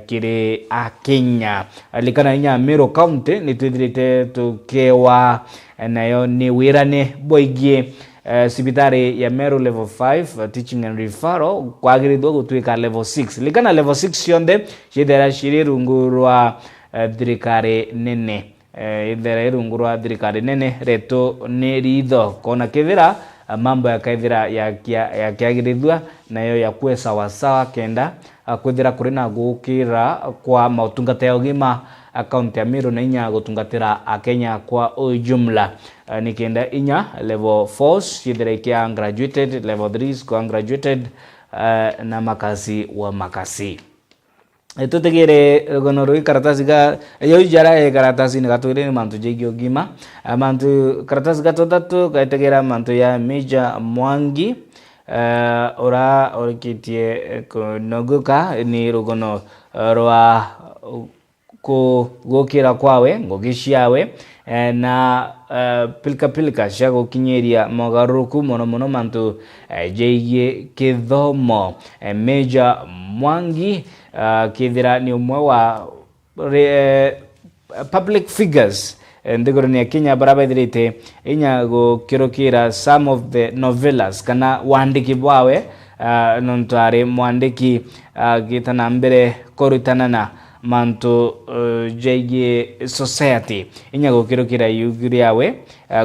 kiri Kenya alikana nya Meru County nitwithirite tukewa nayo ni wirane boigie sibitari ya Meru level 5 teaching and referral kwagirithwa gutwika level 6 likana level 6 cionde cithira ciri rungurwa thirikari nene ithera irungurwa thirikari nene reto ni ritho kona kithira mambo ya kaithira ya kiagirithwa nayo ya kwe sawa kenda kwithira kuri na gukira kwa mautungata ya ugima account ya Meru na inya gutungatira Kenya kwa ujumla nikenda inya level 4 cithira kia graduated level 3 kwa graduated na makasi tutegere gonoro karatasi ga yo jara karatasi ni gatwire mantu jegi ogima mantu karatasi gatotatu kaitegera mantu ya Meja Mwangi ora orikitie noguka ni rogono rwa gukira kwawe ngogiciawe na pilika cia gukinyeria mogaruku muno mantu jeigie kithomo. Major Mwangi kithira ni umwe wa public figures ndigoroni ya Kenya barabaithirite inya gukirukira some of the novellas kana wandiki bwawe nontare mwandiki gitana mbere korutana na mantu jeigie society inya gukirukira yugiri yawe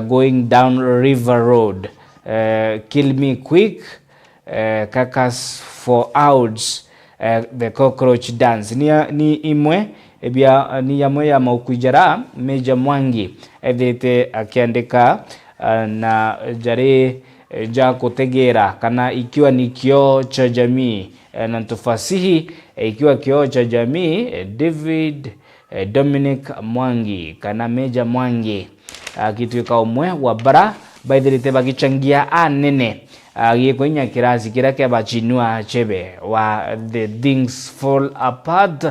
going down river road, kill me quick, caucus for outs, the cockroach dance ni imwe ebia ni yamwe ya maukujara. Major Mwangi ethete akiandika na jare ja kutegera kana ikiwa ni kioo cha jamii na tufasihi ikiwa kioo cha jamii. David Dominic Mwangi kana Major Mwangi akituika umwe wa bara baithirite bagichangia anene agikunya kirasi kira kia bachinua chebe wa The Things Fall Apart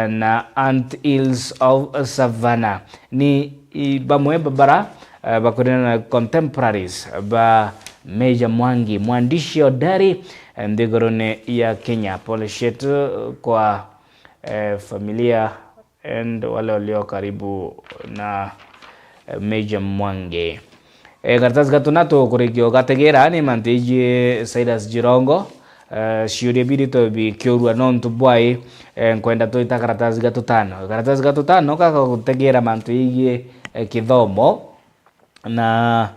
na Ant Hills of Savannah ni bamwe babara bakorana contemporaries ba Major Mwangi, mwandishi hodari ndigorone ya Kenya. Pole shetu kwa familia and wale walio karibu na Major Mwangi. Karatasi gatunato kurigio gategera ni mantiji Cyrus Jirongo shiuri birito bi kiurua non tubwai kwenda toita karatasi gatutano kaka kutegera mantiji kithomo na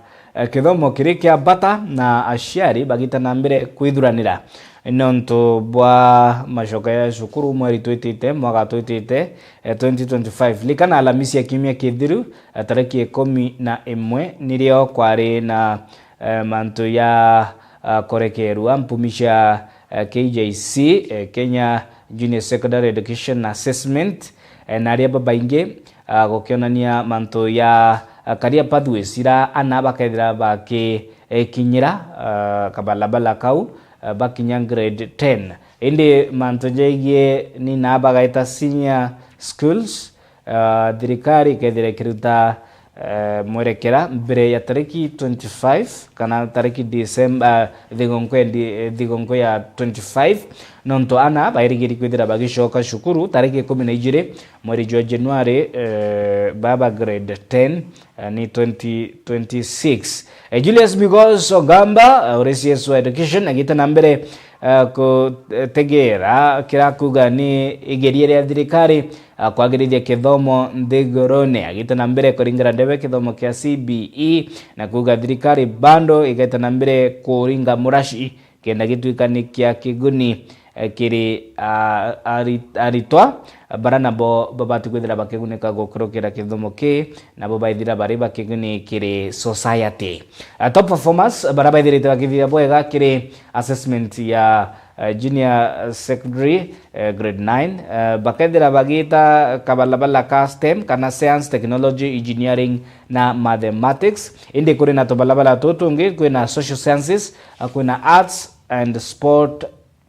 kithomo kirikia bata na aciari bagitana mbere kwithuranira nonto bwa mashoka ya shukuru mweri twitite mwaka twitite 2025 likana Alhamisi ya kimya kithiru tariki 11 nirio kwari na mantu ya korekerwa mpumisha KJC Kenya Junior Secondary Education Assessment na ria babainge gukionania mantu ya career pathways ira ana bakaithira baki kinyira kabalabala kau bakinya grade 10 indi mantu jeigie ni nabagaita senior schools thirikari kethire kiruta mwerekera mbere ya tariki 25 kana tariki December thigonko ya 25 nonto ana bairigiri kwithira bagishoka shukuru tariki 12 mweri wa January baba grade 10 ni 2026. Julius Bigos Ogamba RCS Education agita nambere kutegera kirakuga ni igeria ya thirikari kwagirithia kithomo nthigurune agita nambere kuringira ndebe kithomo kia CBE na kuga thirikari bando igeta nambere kuringa murashi kenda gituikani kia kiguni kiri aritwa barana bo babati kwithira bakiguneka gukurukira kithomo ki na bo baithira bari bakiguni kiri society. Top performance barabaithirite bakithia bwega kiri assessment ya junior secondary grade 9 bakaithira bagita kabalabala ka STEM kana science, technology, engineering na mathematics. Indi kuri na tobalabala tutungi kuna social sciences, kuna arts and sport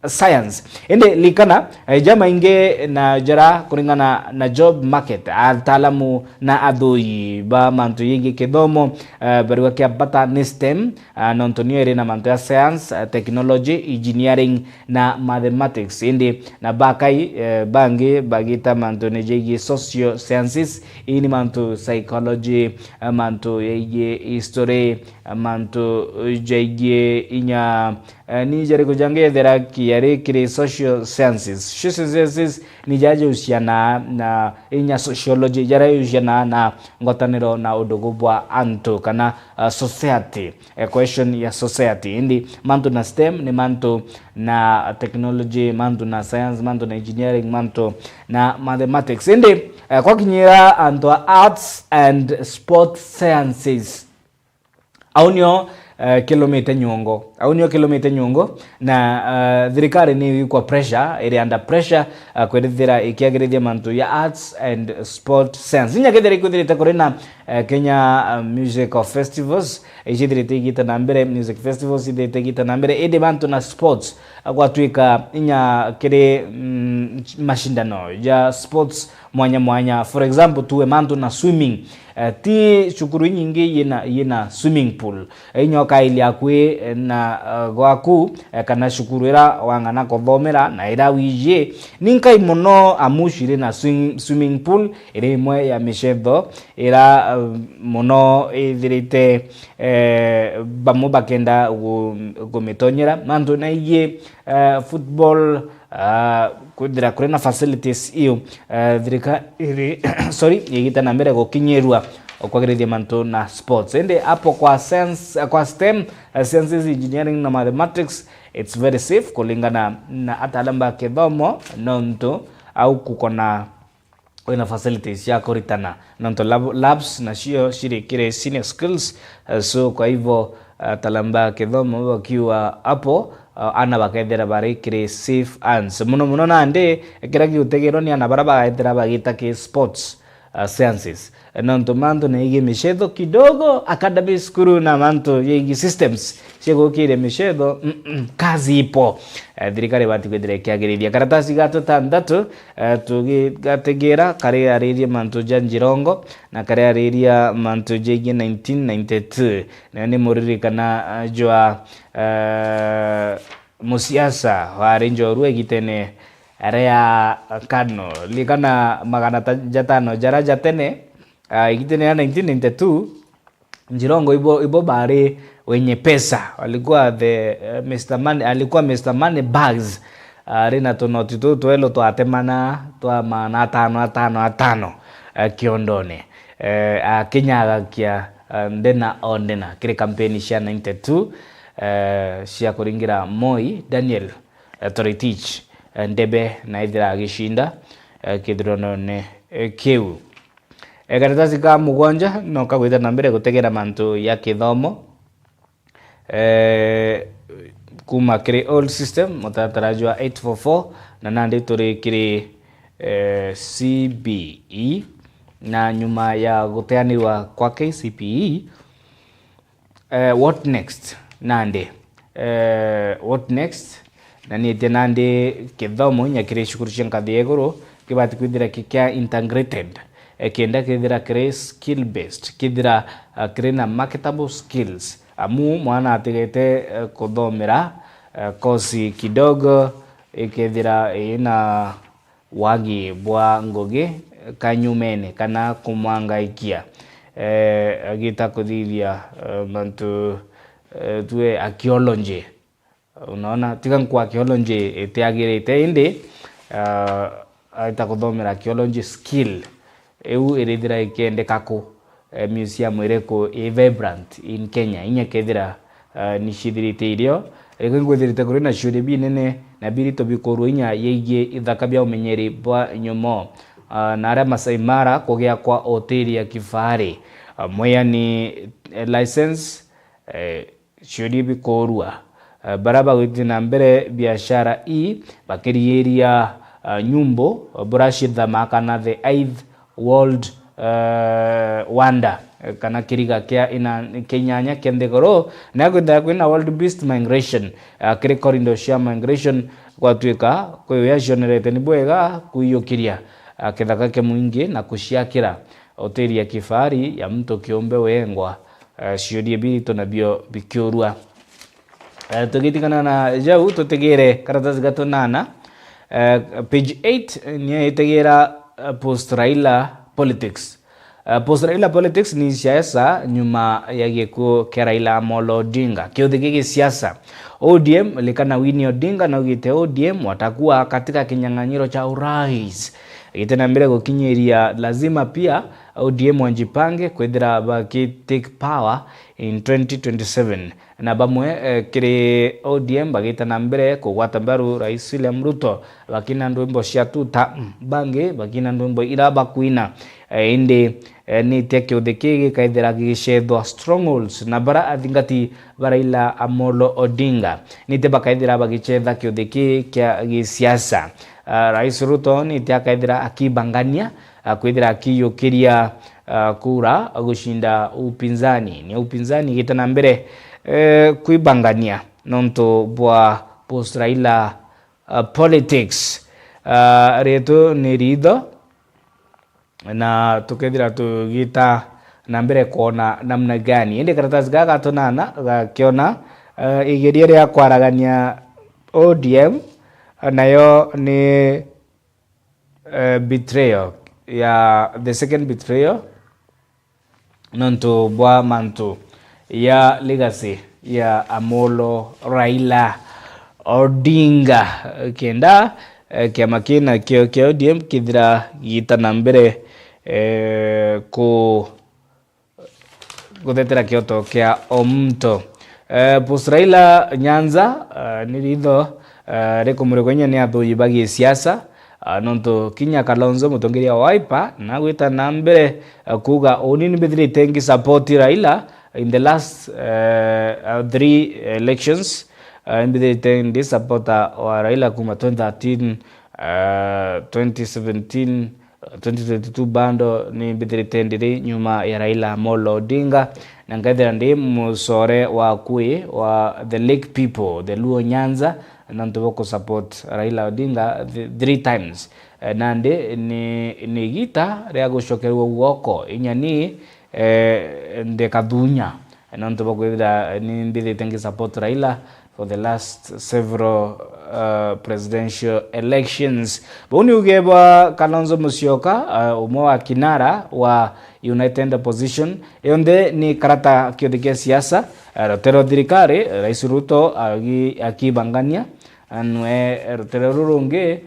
science. Indi likana jama inge na jara kuringana na job market ataalamu na adui ba mantu yingi kithomo bariwa kia bata ni STEM nontonio ere na mantu ya science, technology, engineering na mathematics. Indi na bakai bangi bagita mantu nejegi social sciences ini mantu psychology mantu yegi history mantu jegi inya ni jari kujange dhera kiyari kiri social sciences ni jaje usiana na inya sociology jara usiana na ngotaniro na udogubwa anto kana society equation ya society. Indi mantu na STEM ni mantu na technology, mantu na science, mantu na engineering, mantu na mathematics. Indi kwa kinyira anto arts and sport sciences aunyo kilomita nyongo au nio kilomita nyungo na thirikari ni kwa pressure iri under pressure kwethira ikiagirithia mantu ya arts and sport sense nya kethira ikuthirite kurina Kenya Music Festivals ijithirite igita na mbere music festivals ithirite igita na mbere indi bantu na sports gwatuika inya kiri mashindano ya sports mwanya for example tuwe mantu na swimming ti shukuru nyingi yina swimming pool inyoka ili akwe na gwaku kana shukuru ira wangana kothomera na ira wije ninkai muno amushire na swimming pool iri imwe ya mishetho ira muno ithirite bamu bakenda gumitonyera mantu na iye football kudira kurena facilities iyo thirika iri sorry yigita na mbere gukinyerwa okwagirithia mantu na sports ende hapo kwa science kwa STEM sciences engineering na mathematics it's very safe kulingana na atalamba kithomo nonto au kukona wena facilities ya kuritana nonto labs na shio shirikire senior skills so kwa hivyo talamba kithomo wakiwa hapo ana bakethera bari kire safe hands muno nande kiragi utegero ni ana baraba ethera bagita ke sports sciences nonto manto na ige mishedo kidogo academy school na manto yegi systems chego kire mishedo kazi ipo thirikari bati kwethera kiagirithia karatasi gato tandatu tugigategera kare ariria manto janjirongo na kare ariria manto jegi 1992 na ni muririkana jwa musiasa wari njorua gitene area kano likana magana jatano jaraja tene igitene ya 1992 Njirongo ibo bari wenye pesa walikuwa the Mr. Money alikuwa Mr. Money bags rina tonoti tuelo twatemana twa mana atano kiondone Kenya kia ndena ondena kire kampeni cia 92 cia kuringira Moi Daniel Toroitich ndebe na ithira agishinda kithrono ne kiu karatasi ka mugonja no kagwita na mbere gutegera mantu ya kithomo kuma kire old system mutatarajwa 844 na nandi turi kire CBE na nyuma ya guteaniwa kwa KCPE what next nande what next nani tenande kithomo nyakire shukuru chenkathie iguru kibati kwithira kikya integrated kenda kithira kire skill based kithira kire na marketable skills amu mwana atigete kuthomera kosi kidogo ikithira ina wagi bwa ngoge kanyumene kana kumwangaikia agita kuthithia mantu tuwe archaeology unaona tiga kwa archaeology itiagirite indi itakuthomera archaeology skill eu irithira ikende kako museum ireko vibrant in Kenya inya kethira nishithirite irio ngwithirite kuri na shule bi nene na birito bikoru inya yegie ithaka bya umenyeri bwa nyomo na ara Masai Mara kugia kwa hoteli ya kifahari moya ni license shule bikorua baraba witina mbere biashara bakirieria nyumbo burashitha makana the 8th world wonder kana kiriga kia ina Kenyanya kendegoro na kwenda kwina world beast migration kiri corridor cia migration gwatuika kuya generate ni bwega kuiyokiria kithaka ke mwingi na kushiakira hoteli ya kifahari ya mto Kiombe wengwa ciurie birito na bio bikiurua tugitikana na jau tutegere karatasi gatonana page 8 ni itegera post Raila politics post Raila politics ni siasa nyuma ya gikuo kia Raila Amolo Odinga kiuthigigi siasa ODM likana Winnie Odinga na ugite ODM watakuwa katika kinyang'anyiro cha urais itena mbele gukinyeria lazima pia ODM wanjipange kwethira baki take power in 2027 na bamwe kiri ODM bagita na mbere kugwata mbaru Rais William Ruto bakina ndwimbo cia tuta bange bakina ndwimbo iraba kuina indi ni tekyo deki kaidera gishedwa strongholds na bara athingati Raila Amolo Odinga ni te bakaidera bagichedha kyo deki kya gisiasa. Rais Ruto ni te akaidera akibangania kuidera akiyukiria kura gushinda upinzani ni upinzani gitana mbere kuibangania nonto bwa post Raila politics reto ni rido na tukethira tugita na mbere kuona namna gani ende karatasi gaga tonana gakiona igeria ria kwaragania ODM nayo ni betrayal ya the second betrayal nonto bwa manto ya legacy ya Amolo Raila Odinga kenda kiama kina kio ODM kidira gita na mbere kudetera kioto kia omto post Raila Nyanza niritho rekomure kwenye ni athuyi bagi siasa nonto Kinya Kalonzo mutongeria Wiper na gwita na mbere kuga onini bithiri tengi support Raila in the last 3 elections bithiri tengi supporter wa Raila kuma 2013 2017 2022 bando ni bithiri tendiri nyuma ya Raila Amolo Odinga na ngathira ndi musore wa kui wa the Lake people the Luo Nyanza nanto boko support Raila Odinga 3 times nande ni gita ria gushokerwa guoko inyani ndekadunya nanto boko ida ni mbide tengi support Raila for the last several presidential elections. Boni ugeba Kalonzo Musyoka umo wa kinara wa United Opposition yonde ni karata kiodekia siasa rotero dirikare Rais Ruto akibangania anwe rotero rurunge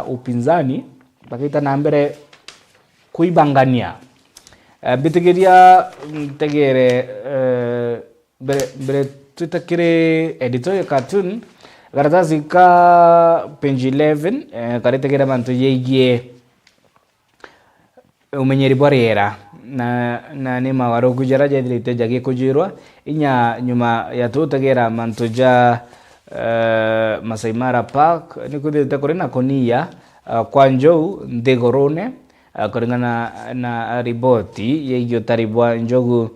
upinzani bakita na mbere kuibangania bitigiria tegere bere tutakire editorial cartoon karatasi ka page 11 karitegera mantu yegie umenyeri bwarera na ni mawaro kujara jadilite jage kujirwa inya nyuma ya tutegera mantu ja Masai Mara Park ni kudete korena konia kwa njou ndegorone kuringana na riboti yeigyo taribwa njogu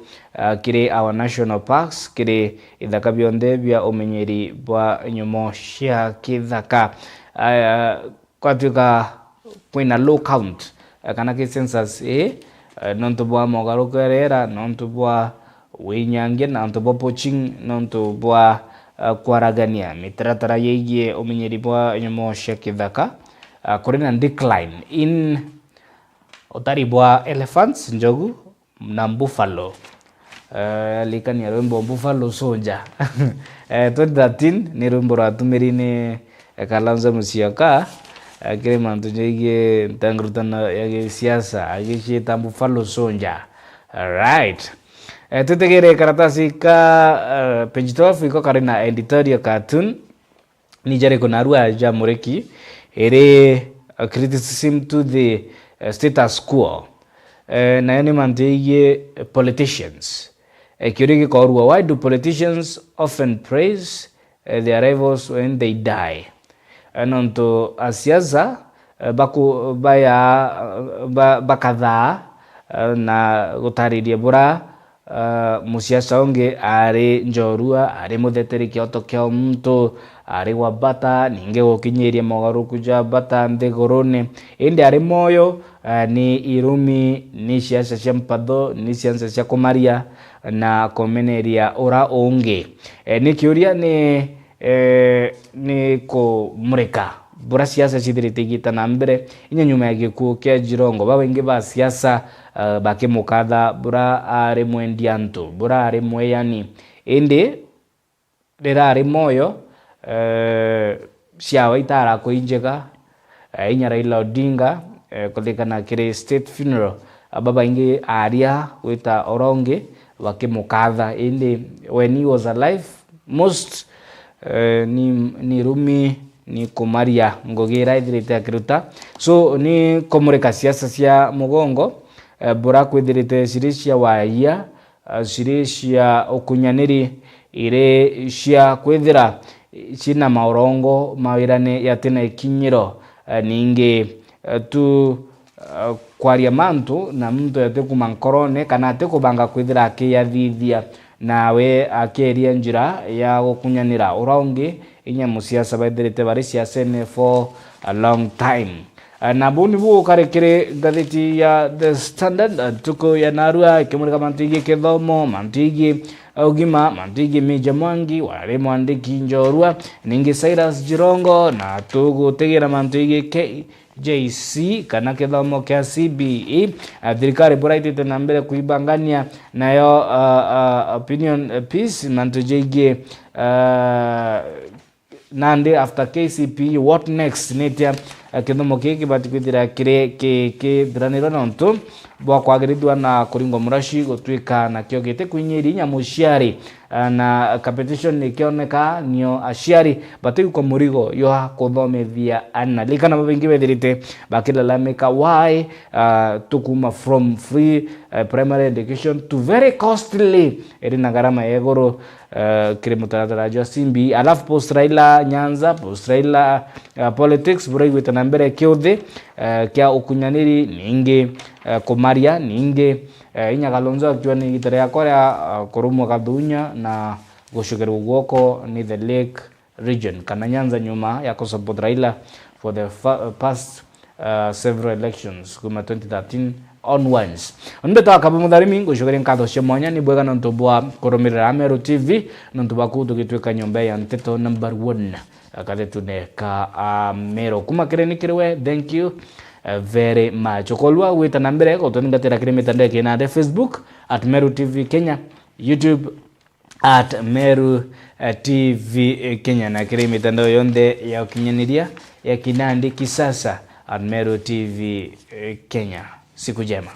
kire our national parks kire ithaka bionde bya umenyeri bwa nyumo cia kithaka kwatuka kwina low count kana ki census nonto bwa mogarukerera nonto bwa winyange nonto bwa poaching nonto bwa kwaragania mitaratara yeigye umenyeri bwa nyumo cia kithaka kurina decline in otaribwa elephants njogu na buffalo likani rumbo buffalo soldier 2013 ni rumbo ratumiri ni Kalonzo Musyoka kire mantu jege tangrutana ya siasa agishita buffalo soldier right tutegere karatasi ka page 12 iko karina editorial cartoon ni jare konarua ja mureki ere criticism to the status quo na yani manteye politicians kirigi korwa why do politicians often praise their rivals when they die anonto asiaza baku baya bakadha na gutaririe bura musiasa onge ari njorua ari mutheteri kioto kio mtu ari wabata ninge gokinyeria mogaruku ja bata ndegorone indi ari moyo ni irumi ni siasa cia mpatho ni siasa cia kumaria na komeneria ora onge ni kiuria ni ko mureka bura siasa cithiritigita na mbere inya nyuma ya gikuo kia Jirongo bawengi ba siasa bakimukatha bura ari mwendiantu bura ari mweyani indi rira ari moyo ciawa itara kuinjega inya Raila Odinga kulikana kire state funeral baba ingi aria wita oronge wakimukatha indi when he was alive most ni rumi ni kumaria ngogira ithirite akiruta so ni komureka siasa cia mugongo bura kwithirite ciria waia ciria ukunyaniri ire cia kwithira cina maurongo mawirane yatena ikinyiro ningi tu kwaria mantu na mtu yate kumankorone kana ate kubanga kwithira akiyathithia nawe akeria njira ya gukunyanira urongi inya musiasa baithirite bari ciacene for a long time. Na buni bu karekere gatheti ya The Standard tuko ya narua ikimulika mantigi kithomo mantigi ugima mantigi Meja Mwangi wale mwandiki Njorua ningi Cyrus Jirongo na tugutegira mantigi KJC kana kithomo kia CBE thirikari buraitite na mbere kuibangania nayo opinion piece mantujige Nandi after KCP what next netia kithomo kiki batikwithira kire draniro nontu bwa kwagiridwa na kuringo murashi gutwika na kio gite kwinyiri nya muciari na competition ikioneka nio aciari batiku kwa murigo yo kuthomethia ana likana babingi bethirite bakilalamika why tukuma from free primary education to very costly erina garama yegoro kire mutaratara jo simbi alafu post Raila Nyanza post Raila politics burigwita na mbere kiuthi kia ukunyaniri ningi kumaria ningi inya Kalonzo akiwa ni gitare yakora kurumo kadunya na gushugera ugoko ni the Lake region kana Nyanza nyuma ya kusupport Raila for the past several elections kuma 2013 onwards. Nbeta kabumudharimi gushugera nkatho shemonya ni bwega nontobwa kurumirira Meru TV nontobwa kutugitweka nyomba ya nteto number 1 akatetuneka Meru kuma kirenikirwe. Thank you very much. Okolwa wita nambere ko toningatera kire mitandao kina de Facebook @Meru TV Kenya, YouTube @Meru TV Kenya na kire mitandao yonde ya kinyaniria ya kinandi kisasa @Meru TV Kenya. Siku njema.